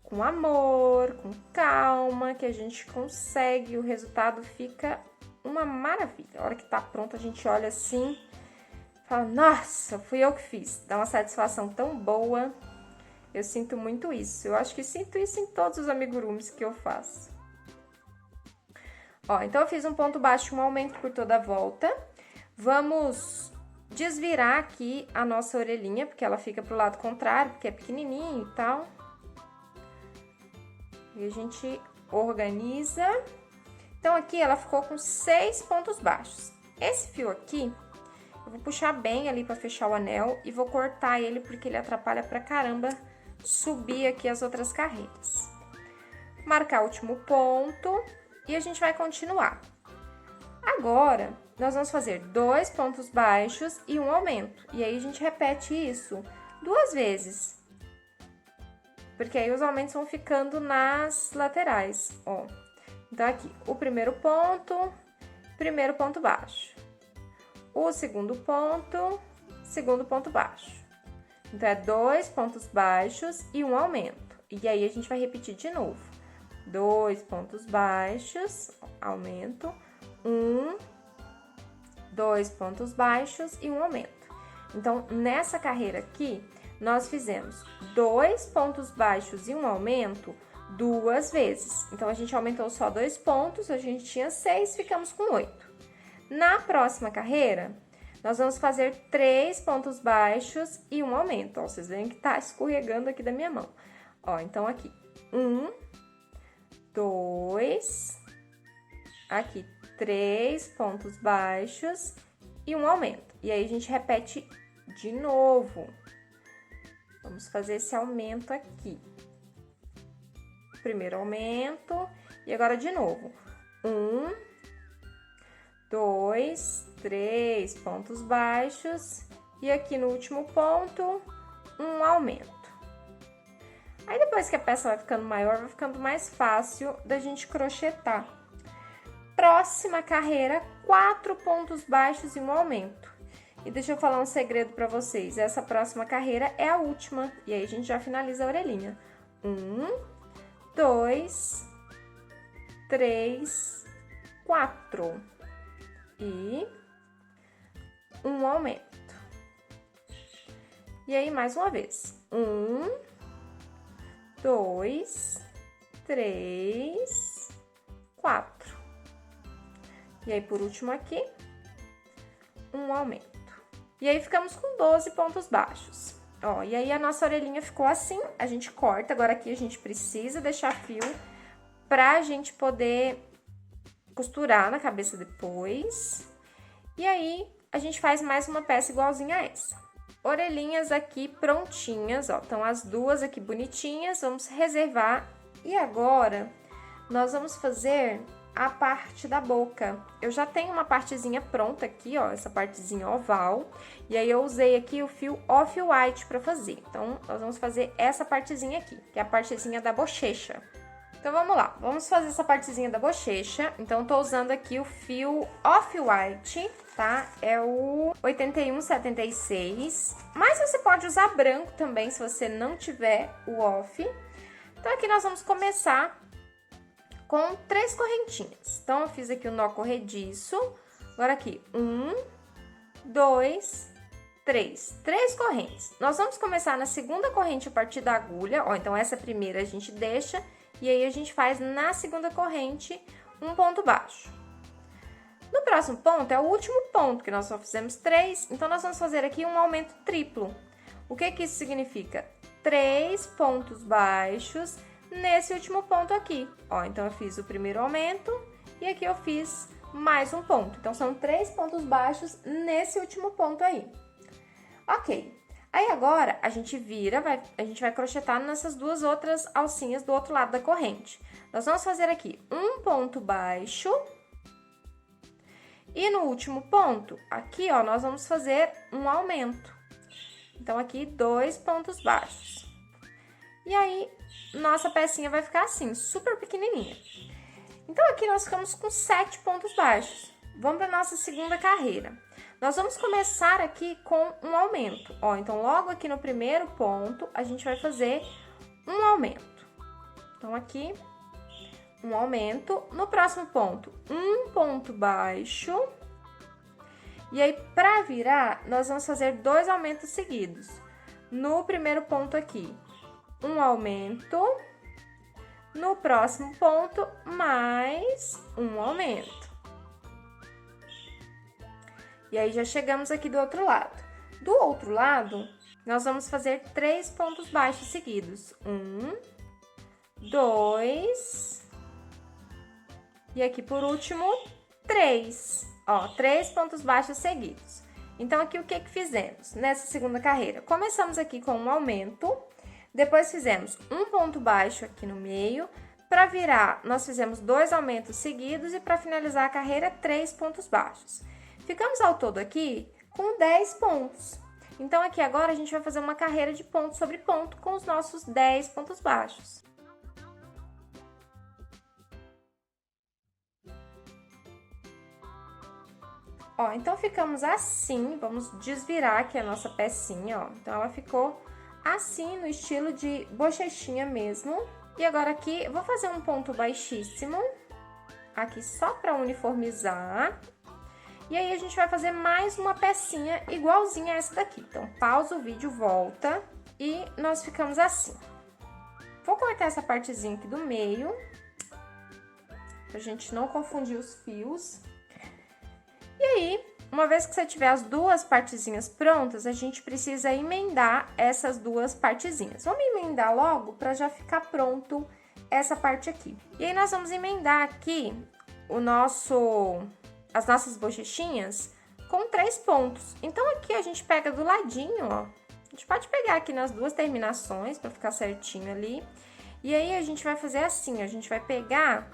com amor, com calma, que a gente consegue. O resultado fica uma maravilha. A hora que tá pronto, a gente olha assim, fala, nossa, fui eu que fiz. Dá uma satisfação tão boa. Eu sinto muito isso. Eu acho que sinto isso em todos os amigurumis que eu faço. Ó, então eu fiz um ponto baixo, um aumento por toda a volta. Vamos desvirar aqui a nossa orelhinha, porque ela fica pro lado contrário, porque é pequenininho e tal. E a gente organiza. Então, aqui ela ficou com 6 pontos baixos. Esse fio aqui, eu vou puxar bem ali pra fechar o anel e vou cortar ele, porque ele atrapalha pra caramba subir aqui as outras carreiras. Marcar o último ponto e a gente vai continuar. Agora, nós vamos fazer 2 pontos baixos e um aumento. E aí, a gente repete isso 2 vezes. Porque aí, os aumentos vão ficando nas laterais, ó. Então, aqui, o primeiro ponto baixo. O segundo ponto baixo. Então, é 2 pontos baixos e um aumento. E aí, a gente vai repetir de novo. 2 pontos baixos, aumento, 2 pontos baixos e um aumento. Então, nessa carreira aqui, nós fizemos 2 pontos baixos e um aumento 2 vezes. Então, a gente aumentou só 2 pontos, a gente tinha 6, ficamos com 8. Na próxima carreira, nós vamos fazer 3 pontos baixos e um aumento. Ó, vocês veem que tá escorregando aqui da minha mão. Ó, então, aqui, 1, 2, aqui, 3 pontos baixos e um aumento. E aí, a gente repete de novo. Vamos fazer esse aumento aqui. Primeiro aumento e agora de novo. 1, 2, 3 pontos baixos e aqui no último ponto, um aumento. Aí, depois que a peça vai ficando maior, vai ficando mais fácil da gente crochetar. Próxima carreira, 4 pontos baixos e um aumento. E deixa eu falar um segredo pra vocês. Essa próxima carreira é a última. E aí, a gente já finaliza a orelhinha. 1, 2, 3, 4. E um aumento. E aí, mais uma vez. 1, 2, 3, 4. E aí, por último aqui, um aumento. E aí, ficamos com 12 pontos baixos. Ó, e aí, a nossa orelhinha ficou assim, a gente corta. Agora, aqui, a gente precisa deixar fio pra gente poder costurar na cabeça depois. E aí, a gente faz mais uma peça igualzinha a essa. orelhinhas aqui prontinhas, ó. Então, as duas aqui bonitinhas, vamos reservar. E agora, nós vamos fazer a parte da boca. Eu já tenho uma partezinha pronta aqui, ó, essa partezinha oval. E aí, eu usei aqui o fio Off-White pra fazer. Então, nós vamos fazer essa partezinha aqui, que é a partezinha da bochecha. Então, vamos lá. Vamos fazer essa partezinha da bochecha. Então, tô usando aqui o fio Off-White, tá? É o 8176. Mas você pode usar branco também, se você não tiver o off. Então, aqui nós vamos começar com 3 correntinhas. Então, eu fiz aqui o nó corrediço. Agora, aqui, 1, 2, 3. 3 correntes. Nós vamos começar na segunda corrente a partir da agulha. Ó, então, essa primeira a gente deixa. E aí, a gente faz na segunda corrente um ponto baixo. No próximo ponto, é o último ponto, que nós só fizemos 3. Então, nós vamos fazer aqui um aumento triplo. O que que isso significa? 3 pontos baixos nesse último ponto aqui. Ó, então, eu fiz o primeiro aumento e aqui eu fiz mais um ponto. Então, são 3 pontos baixos nesse último ponto aí. Ok. Aí, agora, a gente vira, a gente vai crochetar nessas duas outras alcinhas do outro lado da corrente. Nós vamos fazer aqui um ponto baixo. E no último ponto, aqui, ó, nós vamos fazer um aumento. Então, aqui, 2 pontos baixos. E aí, nossa pecinha vai ficar assim, super pequenininha. Então, aqui nós ficamos com 7 pontos baixos. Vamos para nossa segunda carreira. Nós vamos começar aqui com um aumento. Ó, então, logo aqui no primeiro ponto, a gente vai fazer um aumento. Então, aqui, um aumento. No próximo ponto, um ponto baixo. E aí, para virar, nós vamos fazer 2 aumentos seguidos. No primeiro ponto aqui, um aumento. No próximo ponto, mais um aumento. E aí, já chegamos aqui do outro lado. Do outro lado, nós vamos fazer 3 pontos baixos seguidos. 1, 2... E aqui, por último, 3. Ó, 3 pontos baixos seguidos. Então, aqui, o que que fizemos nessa segunda carreira? Começamos aqui com um aumento, depois fizemos um ponto baixo aqui no meio. Para virar, nós fizemos 2 aumentos seguidos e para finalizar a carreira, 3 pontos baixos. Ficamos ao todo aqui com 10 pontos. Então, aqui agora, a gente vai fazer uma carreira de ponto sobre ponto com os nossos 10 pontos baixos. Ó, então, ficamos assim, vamos desvirar aqui a nossa pecinha, ó. Então, ela ficou assim, no estilo de bochechinha mesmo. E agora aqui, eu vou fazer um ponto baixíssimo, aqui só para uniformizar. E aí, a gente vai fazer mais uma pecinha igualzinha a essa daqui. Então, pausa o vídeo, volta e nós ficamos assim. Vou cortar essa partezinha aqui do meio, pra gente não confundir os fios. E aí, uma vez que você tiver as duas partezinhas prontas, a gente precisa emendar essas duas partezinhas. Vamos emendar logo para já ficar pronto essa parte aqui. E aí, nós vamos emendar aqui as nossas bochechinhas com 3 pontos. Então, aqui a gente pega do ladinho, ó. A gente pode pegar aqui nas duas terminações para ficar certinho ali. E aí, a gente vai fazer assim, a gente vai pegar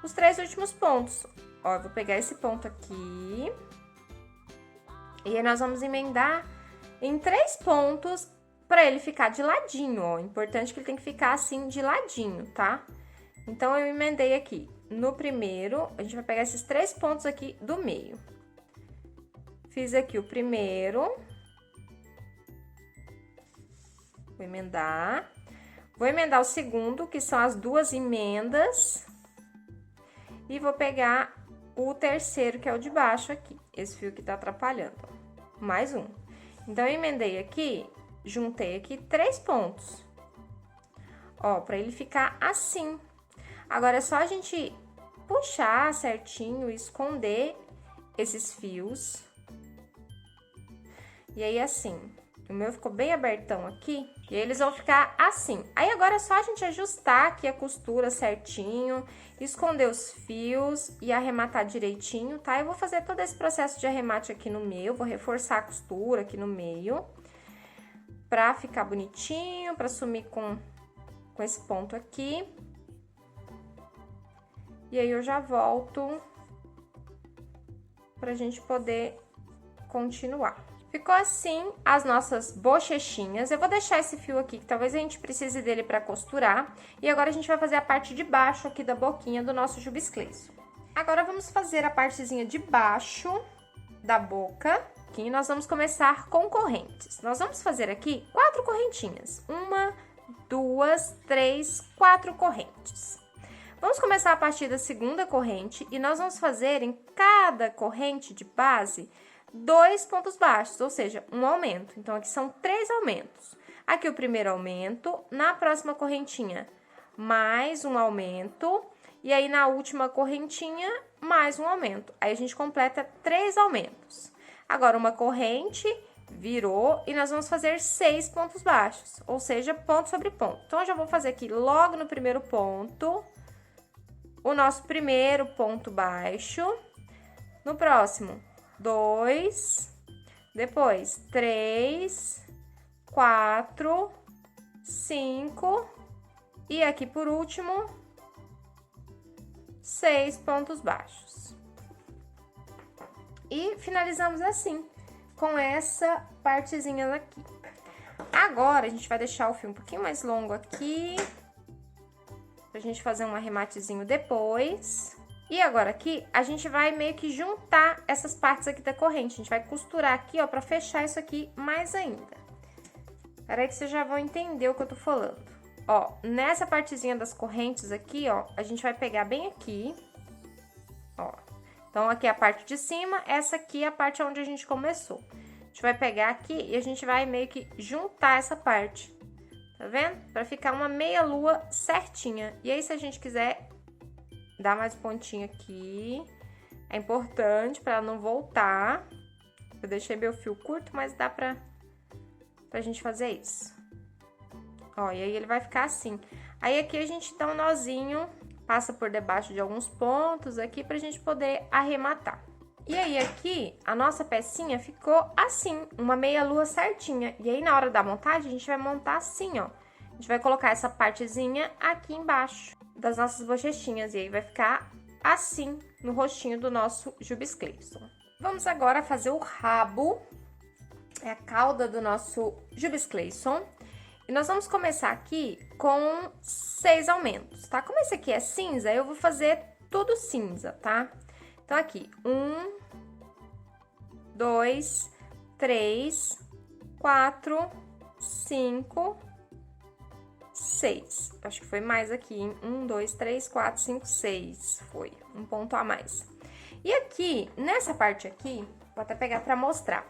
os 3 últimos pontos. Ó, eu vou pegar esse ponto aqui. E aí, nós vamos emendar em 3 pontos para ele ficar de ladinho, ó. Importante que ele tem que ficar assim de ladinho, tá? Então, eu emendei aqui no primeiro, a gente vai pegar esses 3 pontos aqui do meio. Fiz aqui o primeiro. Vou emendar. Vou emendar o segundo, que são as duas emendas. E vou pegar o terceiro, que é o de baixo aqui. Esse fio que tá atrapalhando, ó. Mais um. Então, eu emendei aqui, juntei aqui 3 pontos. Ó, pra ele ficar assim. Agora, é só a gente puxar certinho e esconder esses fios. E aí, assim, o meu ficou bem abertão aqui. E aí, eles vão ficar assim. Aí, agora é só a gente ajustar aqui a costura certinho, esconder os fios e arrematar direitinho, tá? Eu vou fazer todo esse processo de arremate aqui no meio, vou reforçar a costura aqui no meio. pra ficar bonitinho, pra sumir com esse ponto aqui. E aí, eu já volto pra gente poder continuar. Ficou assim as nossas bochechinhas. Eu vou deixar esse fio aqui, que talvez a gente precise dele pra costurar. E agora, a gente vai fazer a parte de baixo aqui da boquinha do nosso Jubescleison. Agora, vamos fazer a partezinha de baixo da boca. Aqui, nós vamos começar com correntes. Nós vamos fazer aqui 4 correntinhas. 1, 2, 3, 4 correntes. Vamos começar a partir da segunda corrente e nós vamos fazer em cada corrente de base 2 pontos baixos, ou seja, um aumento. Então, aqui são 3 aumentos. Aqui o primeiro aumento, na próxima correntinha, mais um aumento, e aí na última correntinha, mais um aumento. Aí, a gente completa 3 aumentos. Agora, uma corrente virou e nós vamos fazer 6 pontos baixos, ou seja, ponto sobre ponto. Então, eu já vou fazer aqui logo no primeiro ponto, o nosso primeiro ponto baixo. No próximo, 2, depois 3, 4, 5 e aqui por último 6 pontos baixos. E finalizamos assim, com essa partezinha aqui. Agora, a gente vai deixar o fio um pouquinho mais longo aqui, pra gente fazer um arrematezinho depois. E agora aqui, a gente vai meio que juntar essas partes aqui da corrente. A gente vai costurar aqui, ó, pra fechar isso aqui mais ainda. Peraí que vocês já vão entender o que eu tô falando. Ó, nessa partezinha das correntes aqui, ó, a gente vai pegar bem aqui, ó. Então, aqui é a parte de cima, essa aqui é a parte onde a gente começou. A gente vai pegar aqui e a gente vai meio que juntar essa parte, tá vendo? Pra ficar uma meia lua certinha. E aí, se a gente quiser dar mais pontinho aqui, é importante pra não voltar. Eu deixei meu fio curto, mas dá pra gente fazer isso. Ó, e aí ele vai ficar assim. Aí, aqui a gente dá um nozinho, passa por debaixo de alguns pontos aqui pra gente poder arrematar. E aí, aqui, a nossa pecinha ficou assim, uma meia lua certinha. E aí, na hora da montagem, a gente vai montar assim, ó. A gente vai colocar essa partezinha aqui embaixo das nossas bochechinhas. E aí, vai ficar assim, no rostinho do nosso Jubescleison. Vamos agora fazer o rabo, é a cauda do nosso Jubescleison. E nós vamos começar aqui com 6 aumentos, tá? Como esse aqui é cinza, eu vou fazer tudo cinza, tá? Então, aqui, 1, 2, 3, 4, 5, 6. Acho que foi mais aqui, hein? 1, 2, 3, 4, 5, 6. Foi, um ponto a mais. E aqui, nessa parte aqui, vou até pegar pra mostrar.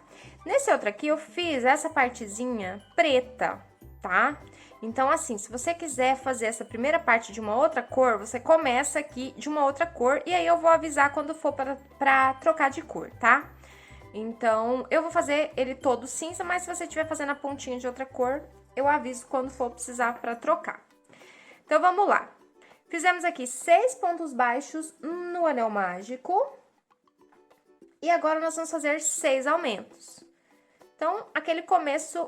Nesse outro aqui, eu fiz essa partezinha preta, tá? Então, assim, se você quiser fazer essa primeira parte de uma outra cor, você começa aqui de uma outra cor e aí eu vou avisar quando for pra trocar de cor, tá? Então, eu vou fazer ele todo cinza, mas se você estiver fazendo a pontinha de outra cor, eu aviso quando for precisar pra trocar. Então, vamos lá. Fizemos aqui 6 pontos baixos no anel mágico. E agora, nós vamos fazer 6 aumentos. Então, aquele começo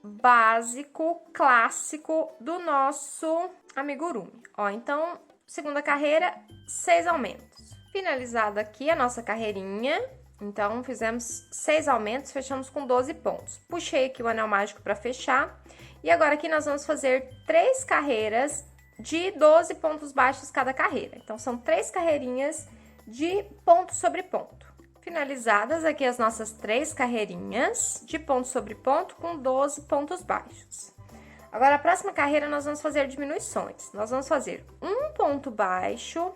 básico, clássico do nosso amigurumi. Ó, então, segunda carreira, 6 aumentos. Finalizada aqui a nossa carreirinha, então, fizemos 6 aumentos, fechamos com 12 pontos. Puxei aqui o anel mágico para fechar. E agora aqui nós vamos fazer 3 carreiras de 12 pontos baixos cada carreira. Então, são 3 carreirinhas de ponto sobre ponto. Finalizadas aqui as nossas 3 carreirinhas de ponto sobre ponto com 12 pontos baixos. Agora, a próxima carreira, nós vamos fazer diminuições. Nós vamos fazer um ponto baixo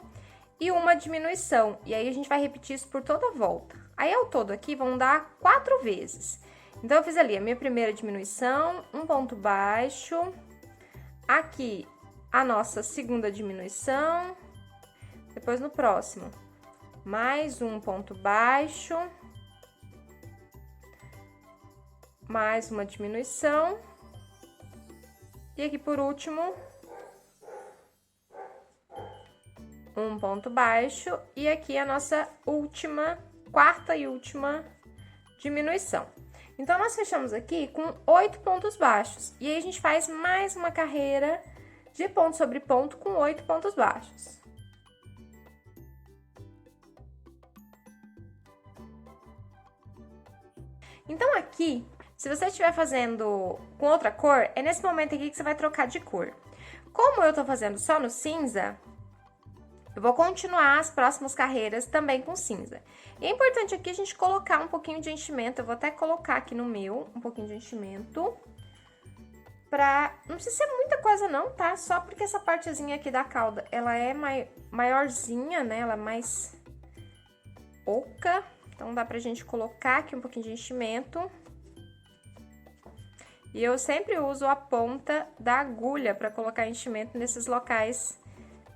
e uma diminuição. E aí, a gente vai repetir isso por toda a volta. Aí, ao todo aqui, vão dar 4 vezes. Então, eu fiz ali a minha primeira diminuição, um ponto baixo. Aqui, a nossa segunda diminuição. Depois, no próximo, mais um ponto baixo, mais uma diminuição, e aqui por último, um ponto baixo, e aqui a nossa quarta e última diminuição. Então, nós fechamos aqui com 8 pontos baixos. E aí, a gente faz mais uma carreira de ponto sobre ponto com 8 pontos baixos. Então, aqui, se você estiver fazendo com outra cor, é nesse momento aqui que você vai trocar de cor. Como eu tô fazendo só no cinza, eu vou continuar as próximas carreiras também com cinza. E é importante aqui a gente colocar um pouquinho de enchimento, eu vou até colocar aqui no meu um pouquinho de enchimento. Não precisa ser muita coisa não, tá? Só porque essa partezinha aqui da cauda, ela é maiorzinha, né? Ela é mais oca. Então, dá pra gente colocar aqui um pouquinho de enchimento. E eu sempre uso a ponta da agulha pra colocar enchimento nesses locais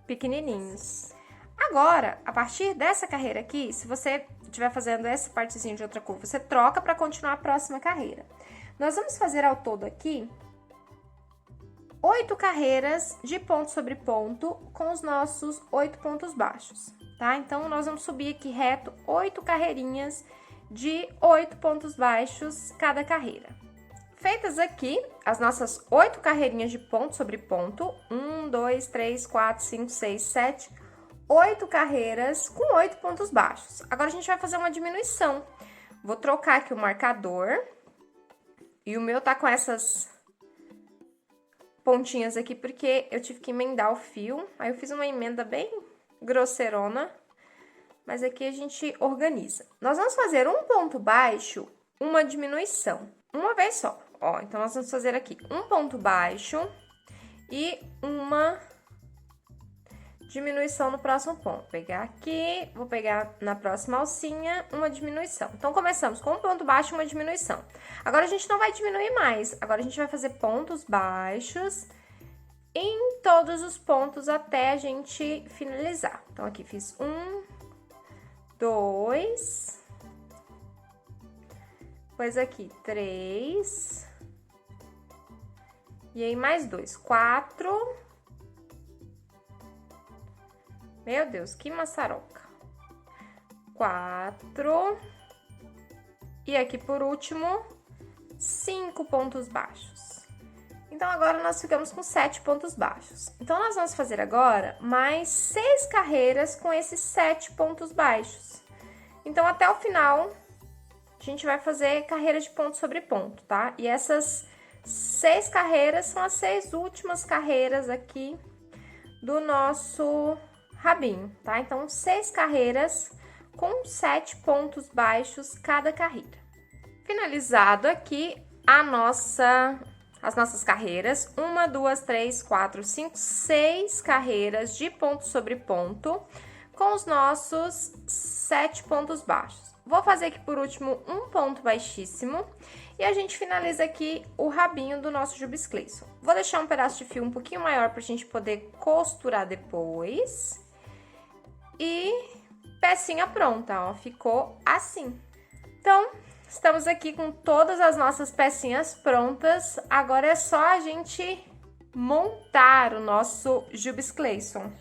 pequenininhos. Agora, a partir dessa carreira aqui, se você estiver fazendo essa partezinha de outra cor, você troca pra continuar a próxima carreira. Nós vamos fazer ao todo aqui 8 carreiras de ponto sobre ponto com os nossos 8 pontos baixos, tá? Então, nós vamos subir aqui reto 8 carreirinhas de 8 pontos baixos cada carreira. Feitas aqui as nossas 8 carreirinhas de ponto sobre ponto, 1, 2, 3, 4, 5, 6, 7, 8 carreiras com 8 pontos baixos. Agora, a gente vai fazer uma diminuição. Vou trocar aqui o marcador e o meu tá com essas pontinhas aqui porque eu tive que emendar o fio, aí eu fiz uma emenda bem grosseirona, mas aqui a gente organiza. Nós vamos fazer um ponto baixo, uma diminuição, uma vez só, ó. Então, nós vamos fazer aqui um ponto baixo e uma diminuição no próximo ponto. Vou pegar aqui, vou pegar na próxima alcinha uma diminuição. Então, começamos com um ponto baixo e uma diminuição. Agora, a gente não vai diminuir mais. Agora, a gente vai fazer pontos baixos em todos os pontos até a gente finalizar. Então, aqui fiz 1, 2, depois aqui 3, e aí mais 2, 4. Meu Deus, que maçaroca. 4. E aqui, por último, 5 pontos baixos. Então, agora, nós ficamos com 7 pontos baixos. Então, nós vamos fazer agora mais 6 carreiras com esses 7 pontos baixos. Então, até o final, a gente vai fazer carreira de ponto sobre ponto, tá? E essas 6 carreiras são as 6 últimas carreiras aqui do nosso rabinho, tá? Então, 6 carreiras com 7 pontos baixos cada carreira. Finalizado aqui as nossas carreiras, 1, 2, 3, 4, 5, 6 carreiras de ponto sobre ponto com os nossos 7 pontos baixos. Vou fazer aqui por último um ponto baixíssimo e a gente finaliza aqui o rabinho do nosso Jubes Clayson. Vou deixar um pedaço de fio um pouquinho maior pra gente poder costurar depois. E pecinha pronta, ó, ficou assim. Então, estamos aqui com todas as nossas pecinhas prontas. Agora é só a gente montar o nosso Jubes Clayson.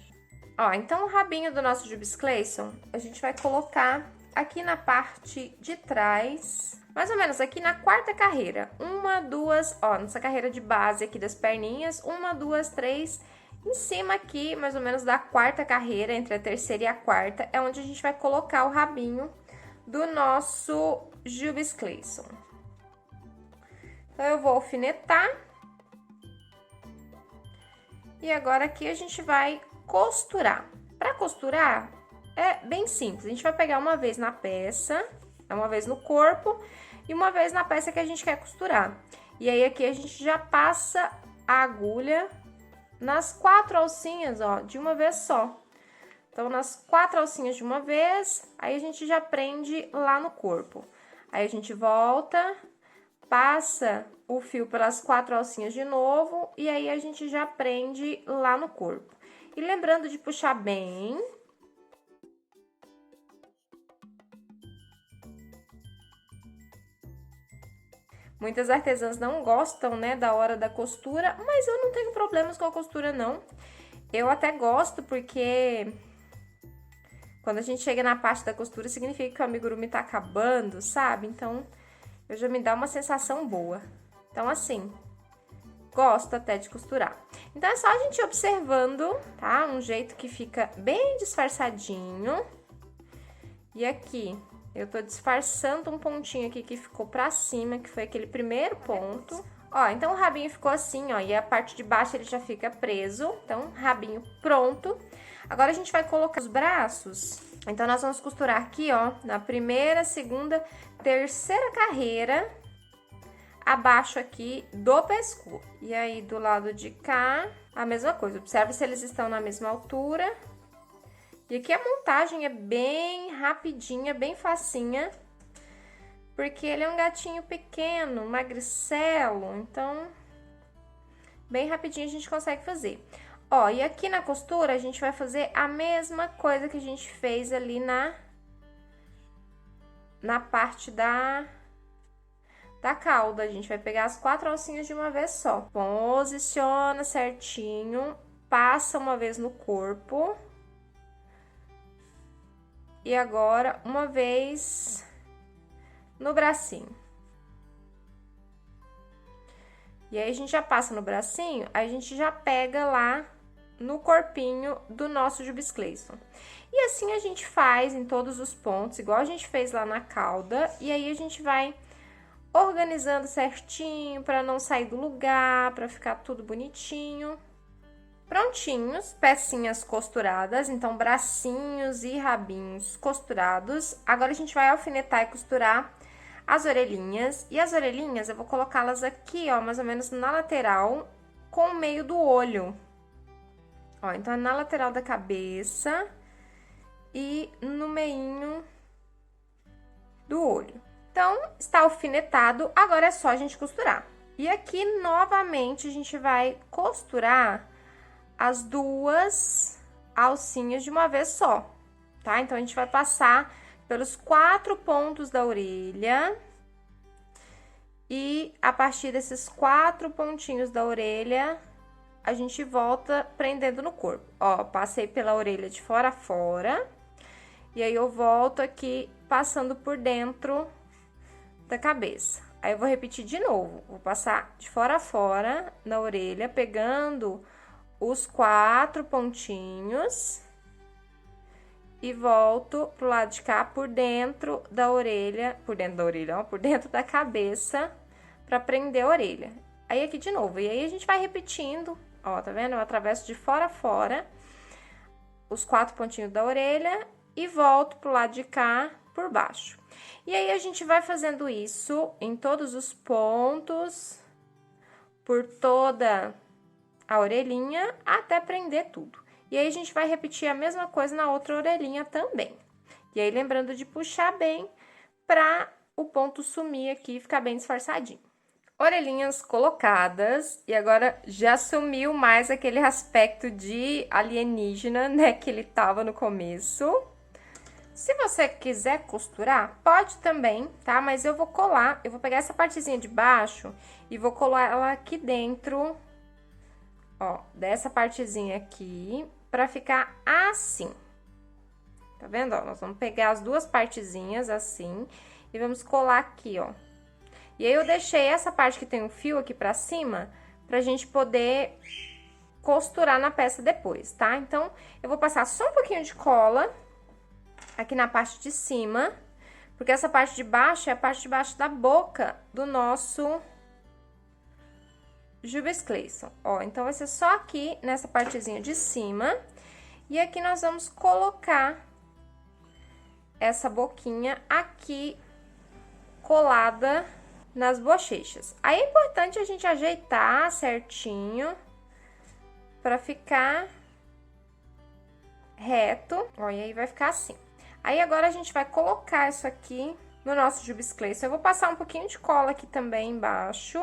Ó, então o rabinho do nosso Jubes Clayson, a gente vai colocar aqui na parte de trás, mais ou menos aqui na quarta carreira. 1, 2, ó, nessa carreira de base aqui das perninhas, 1, 2, 3... Em cima aqui, mais ou menos da quarta carreira, entre a terceira e a quarta, é onde a gente vai colocar o rabinho do nosso Jubes Clayson. Então, eu vou alfinetar. E agora aqui a gente vai costurar. Para costurar, é bem simples. A gente vai pegar uma vez na peça, uma vez no corpo e uma vez na peça que a gente quer costurar. E aí, aqui a gente já passa a agulha nas 4 alcinhas, ó, de uma vez só. Então, nas 4 alcinhas de uma vez, aí a gente já prende lá no corpo. Aí, a gente volta, passa o fio pelas 4 alcinhas de novo, e aí a gente já prende lá no corpo. E lembrando de puxar bem. Muitas artesãs não gostam, né, da hora da costura, mas eu não tenho problemas com a costura, não. Eu até gosto porque quando a gente chega na parte da costura, significa que o amigurumi tá acabando, sabe? Então, já me dá uma sensação boa. Então, assim, gosto até de costurar. Então, é só a gente ir observando, tá? Um jeito que fica bem disfarçadinho. E aqui, eu tô disfarçando um pontinho aqui que ficou pra cima, que foi aquele primeiro ponto. Ó, então o rabinho ficou assim, ó, e a parte de baixo ele já fica preso. Então, rabinho pronto. Agora, a gente vai colocar os braços. Então, nós vamos costurar aqui, ó, na primeira, segunda, terceira carreira, abaixo aqui do pescoço. E aí, do lado de cá, a mesma coisa. Observe se eles estão na mesma altura. E aqui a montagem é bem rapidinha, bem facinha, porque ele é um gatinho pequeno, magricelo, então, bem rapidinho a gente consegue fazer. Ó, e aqui na costura a gente vai fazer a mesma coisa que a gente fez ali na parte da cauda. A gente vai pegar as 4 alcinhas de uma vez só. Posiciona certinho, passa uma vez no corpo. E agora, uma vez no bracinho. E aí, a gente já passa no bracinho, aí a gente já pega lá no corpinho do nosso Jubes Clayson. E assim a gente faz em todos os pontos, igual a gente fez lá na cauda. E aí, a gente vai organizando certinho, para não sair do lugar, para ficar tudo bonitinho. Prontinhos, pecinhas costuradas, então bracinhos e rabinhos costurados. Agora a gente vai alfinetar e costurar as orelhinhas. E as orelhinhas eu vou colocá-las aqui, ó, mais ou menos na lateral, com o meio do olho. Ó, então é na lateral da cabeça e no meinho do olho. Então, está alfinetado, agora é só a gente costurar. E aqui, novamente, a gente vai costurar as 2 alcinhas de uma vez só, tá? Então, a gente vai passar pelos 4 pontos da orelha. E, a partir desses 4 pontinhos da orelha, a gente volta prendendo no corpo. Ó, passei pela orelha de fora a fora. E aí, eu volto aqui, passando por dentro da cabeça. Aí, eu vou repetir de novo. Vou passar de fora a fora na orelha, pegando os 4 pontinhos e volto pro lado de cá por dentro da orelha, ó, por dentro da cabeça, pra prender a orelha. Aí, aqui de novo, e aí a gente vai repetindo, ó, tá vendo? Eu atravesso de fora a fora os 4 pontinhos da orelha e volto pro lado de cá por baixo. E aí, a gente vai fazendo isso em todos os pontos, por toda a orelhinha, até prender tudo. E aí, a gente vai repetir a mesma coisa na outra orelhinha também. E aí, lembrando de puxar bem pra o ponto sumir aqui e ficar bem disfarçadinho. Orelhinhas colocadas, e agora já sumiu mais aquele aspecto de alienígena, né, que ele tava no começo. Se você quiser costurar, pode também, tá? Mas eu vou colar, eu vou pegar essa partezinha de baixo e vou colar ela aqui dentro, ó, dessa partezinha aqui, pra ficar assim. Tá vendo, ó? Nós vamos pegar as 2 partezinhas assim e vamos colar aqui, ó. E aí, eu deixei essa parte que tem um fio aqui pra cima, pra gente poder costurar na peça depois, tá? Então, eu vou passar só um pouquinho de cola aqui na parte de cima, porque essa parte de baixo é a parte de baixo da boca do nosso Jubes Clayson. Ó, então, vai ser só aqui nessa partezinha de cima. E aqui nós vamos colocar essa boquinha aqui colada nas bochechas. Aí, é importante a gente ajeitar certinho pra ficar reto. Ó, e aí vai ficar assim. Aí, agora a gente vai colocar isso aqui no nosso Jubes Clayson. Eu vou passar um pouquinho de cola aqui também embaixo,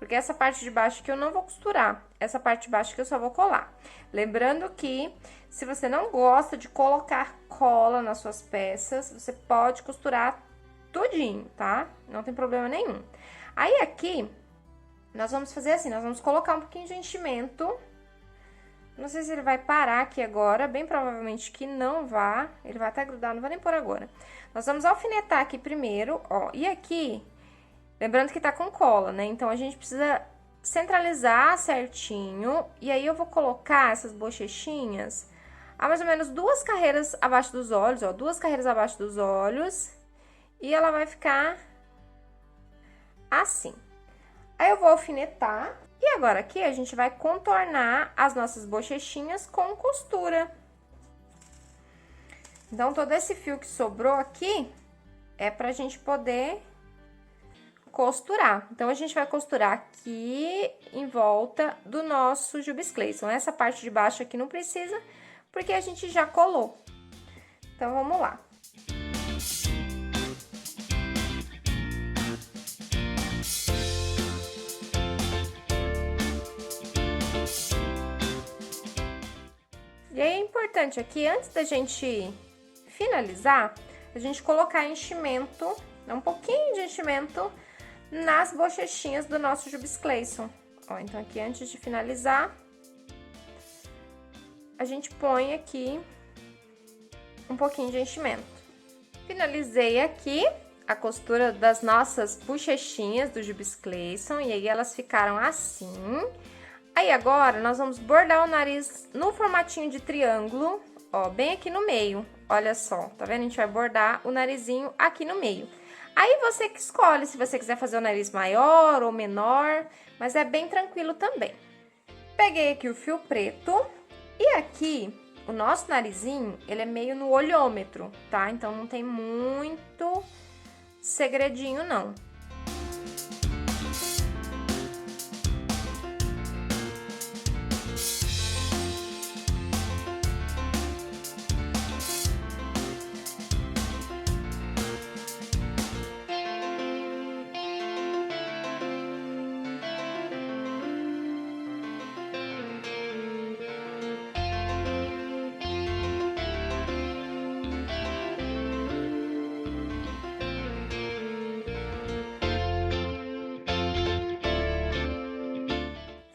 porque essa parte de baixo aqui eu não vou costurar. Essa parte de baixo aqui eu só vou colar. Lembrando que, se você não gosta de colocar cola nas suas peças, você pode costurar tudinho, tá? Não tem problema nenhum. Aí, aqui, nós vamos fazer assim, nós vamos colocar um pouquinho de enchimento. Não sei se ele vai parar aqui agora, bem provavelmente que não vá. Ele vai até grudar, não vou nem pôr agora. Nós vamos alfinetar aqui primeiro, ó. E aqui, Lembrando que tá com cola, né? Então, a gente precisa centralizar certinho. E aí, eu vou colocar essas bochechinhas a mais ou menos 2 carreiras abaixo dos olhos, ó. 2 carreiras abaixo dos olhos. E ela vai ficar assim. Aí, eu vou alfinetar. E agora, aqui, a gente vai contornar as nossas bochechinhas com costura. Então, todo esse fio que sobrou aqui é pra gente poder costurar. Então, a gente vai costurar aqui em volta do nosso Jubes Clayson. Essa parte de baixo aqui não precisa, porque a gente já colou. Então, vamos lá. E aí, é importante aqui, antes da gente finalizar, a gente colocar enchimento, um pouquinho de enchimento nas bochechinhas do nosso Jubes Clayson. Ó, então, aqui, antes de finalizar, a gente põe aqui um pouquinho de enchimento. Finalizei aqui a costura das nossas bochechinhas do Jubes Clayson, e aí elas ficaram assim. Aí, agora, nós vamos bordar o nariz no formatinho de triângulo, ó, bem aqui no meio. Olha só, tá vendo? A gente vai bordar o narizinho aqui no meio. Aí, você que escolhe se você quiser fazer o nariz maior ou menor, mas é bem tranquilo também. Peguei aqui o fio preto e aqui o nosso narizinho, ele é meio no olhômetro, tá? Então, não tem muito segredinho, não.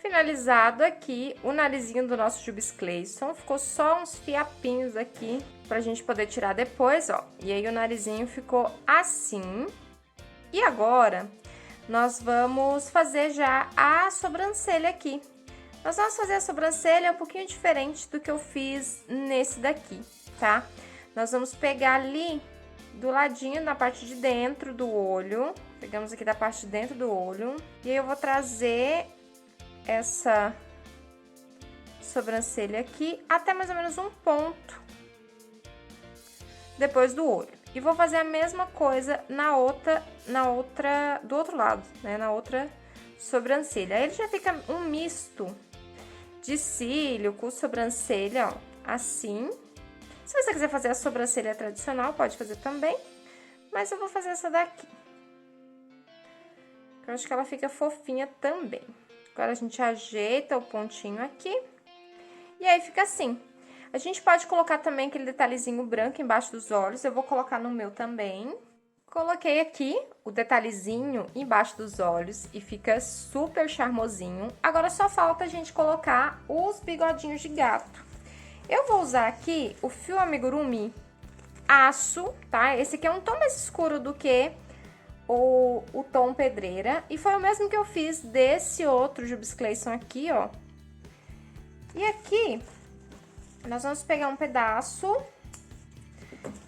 Finalizado aqui o narizinho do nosso Jubes Clayson, ficou só uns fiapinhos aqui pra gente poder tirar depois, ó. E aí, o narizinho ficou assim. E agora, nós vamos fazer já a sobrancelha aqui. Nós vamos fazer a sobrancelha um pouquinho diferente do que eu fiz nesse daqui, tá? Nós vamos pegar ali do ladinho, na parte de dentro do olho. Pegamos aqui da parte de dentro do olho. E aí, eu vou trazer essa sobrancelha aqui até mais ou menos um ponto depois do olho. E vou fazer a mesma coisa do outro lado, né? Na outra sobrancelha. Aí, ele já fica um misto de cílio com sobrancelha, ó, assim. Se você quiser fazer a sobrancelha tradicional, pode fazer também. Mas eu vou fazer essa daqui. Eu acho que ela fica fofinha também. Agora, a gente ajeita o pontinho aqui. E aí, fica assim. A gente pode colocar também aquele detalhezinho branco embaixo dos olhos. Eu vou colocar no meu também. Coloquei aqui o detalhezinho embaixo dos olhos e fica super charmosinho. Agora, só falta a gente colocar os bigodinhos de gato. Eu vou usar aqui o fio amigurumi aço, tá? Esse aqui é um tom mais escuro do que o tom pedreira, e foi o mesmo que eu fiz desse outro Jubes Clayson aqui, ó. E aqui, nós vamos pegar um pedaço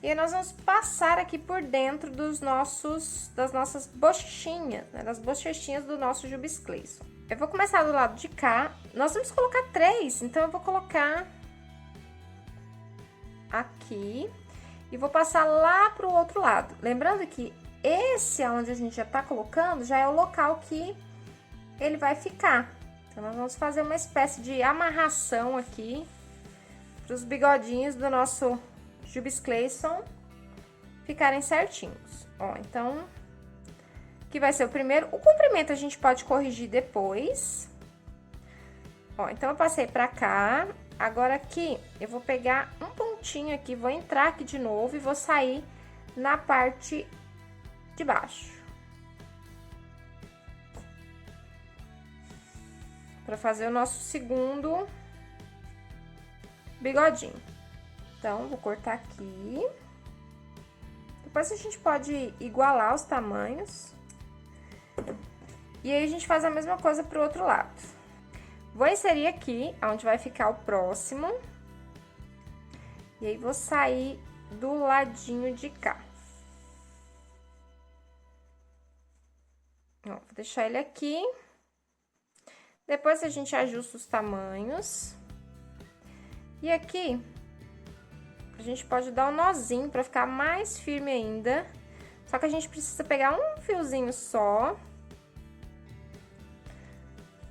e nós vamos passar aqui por dentro das nossas bochechinhas, né? Das bochechinhas do nosso Jubes Clayson. Eu vou começar do lado de cá, nós vamos colocar 3, então eu vou colocar aqui e vou passar lá pro outro lado. Lembrando que esse onde a gente já tá colocando, já é o local que ele vai ficar. Então, nós vamos fazer uma espécie de amarração aqui para os bigodinhos do nosso Jubes Clayson ficarem certinhos. Ó, então, que vai ser o primeiro. O comprimento a gente pode corrigir depois. Ó, então, eu passei pra cá. Agora, aqui, eu vou pegar um pontinho aqui, vou entrar aqui de novo e vou sair na parte de baixo. Pra fazer o nosso segundo bigodinho. Então, vou cortar aqui. Depois a gente pode igualar os tamanhos. E aí a gente faz a mesma coisa pro outro lado. Vou inserir aqui, onde vai ficar o próximo. E aí vou sair do ladinho de cá. Ó, vou deixar ele aqui. Depois a gente ajusta os tamanhos. E aqui, a gente pode dar um nozinho pra ficar mais firme ainda. Só que a gente precisa pegar um fiozinho só.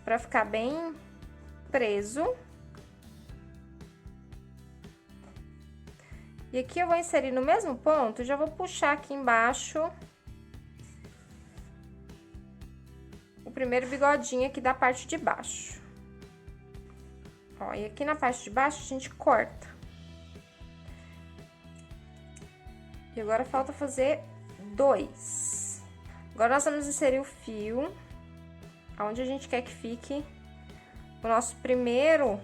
Pra ficar bem preso. E aqui eu vou inserir no mesmo ponto, já vou puxar aqui embaixo o primeiro bigodinho aqui da parte de baixo. Ó, e aqui na parte de baixo a gente corta. E agora falta fazer 2. Agora nós vamos inserir o fio aonde a gente quer que fique o nosso primeiro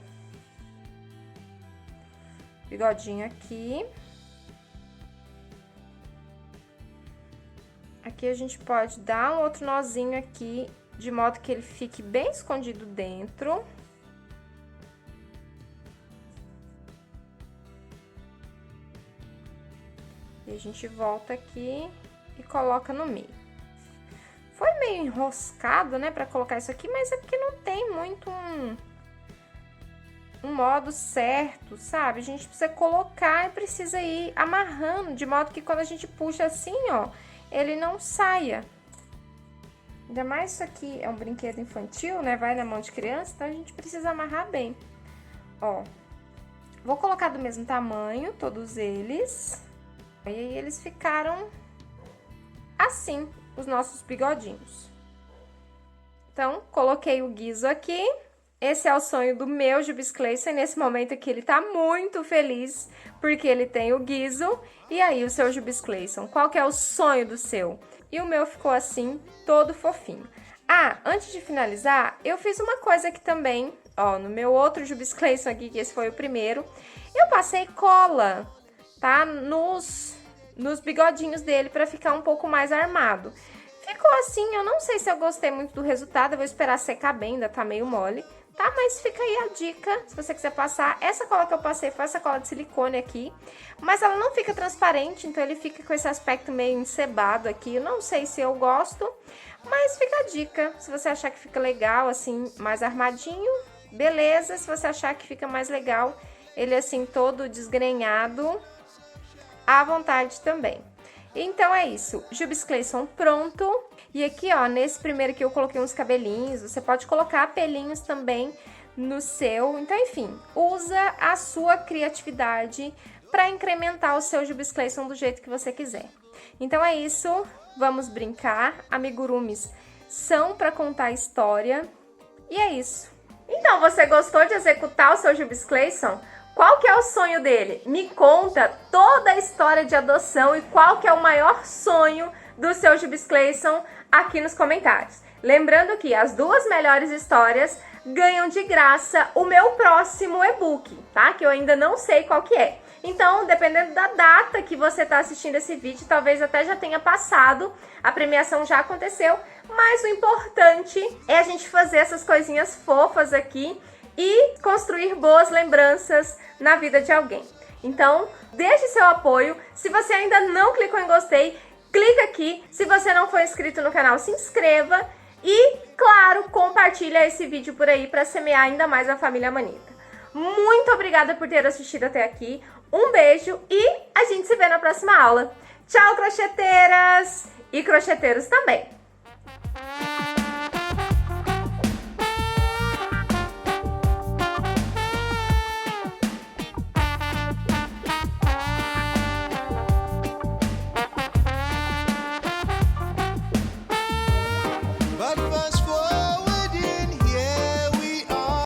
bigodinho aqui. Aqui a gente pode dar um outro nozinho aqui, de modo que ele fique bem escondido dentro. E a gente volta aqui e coloca no meio. Foi meio enroscado, né, pra colocar isso aqui, mas é porque não tem muito um modo certo, sabe? A gente precisa colocar e precisa ir amarrando, de modo que quando a gente puxa assim, ó, ele não saia. Ainda mais isso aqui é um brinquedo infantil, né? Vai na mão de criança, então a gente precisa amarrar bem. Ó, vou colocar do mesmo tamanho, todos eles. E aí eles ficaram assim, os nossos bigodinhos. Então, coloquei o guiso aqui. Esse é o sonho do meu Jubes Clayson. Nesse momento aqui ele tá muito feliz, porque ele tem o guiso. E aí, o seu Jubes Clayson, qual que é o sonho do seu? E o meu ficou assim, todo fofinho. Ah, antes de finalizar, eu fiz uma coisa aqui também, ó, no meu outro Jubes Clayson aqui, que esse foi o primeiro. Eu passei cola, tá? Nos bigodinhos dele, pra ficar um pouco mais armado. Ficou assim, eu não sei se eu gostei muito do resultado, eu vou esperar secar bem, ainda tá meio mole. Tá, mas fica aí a dica, se você quiser passar. Essa cola que eu passei foi essa cola de silicone aqui, mas ela não fica transparente, então ele fica com esse aspecto meio encebado aqui. Eu não sei se eu gosto, mas fica a dica. Se você achar que fica legal, assim, mais armadinho, beleza. Se você achar que fica mais legal, ele assim, todo desgrenhado, à vontade também. Então é isso, Jubes Clayson pronto. E aqui, ó, nesse primeiro aqui eu coloquei uns cabelinhos, você pode colocar pelinhos também no seu. Então, enfim, usa a sua criatividade para incrementar o seu Jubes Clayson do jeito que você quiser. Então é isso, vamos brincar. Amigurumis são para contar história. E é isso. Então, você gostou de executar o seu Jubes Clayson? Qual que é o sonho dele? Me conta toda a história de adoção e qual que é o maior sonho do seu Jubes Clayson aqui nos comentários. Lembrando que as 2 melhores histórias ganham de graça o meu próximo e-book, tá? Que eu ainda não sei qual que é. Então, dependendo da data que você está assistindo esse vídeo, talvez até já tenha passado, a premiação já aconteceu, mas o importante é a gente fazer essas coisinhas fofas aqui e construir boas lembranças na vida de alguém. Então, deixe seu apoio. Se você ainda não clicou em gostei, clica aqui. Se você não for inscrito no canal, se inscreva. E, claro, compartilha esse vídeo por aí para semear ainda mais a família Manita. Muito obrigada por ter assistido até aqui. Um beijo e a gente se vê na próxima aula. Tchau, crocheteiras! E crocheteiros também!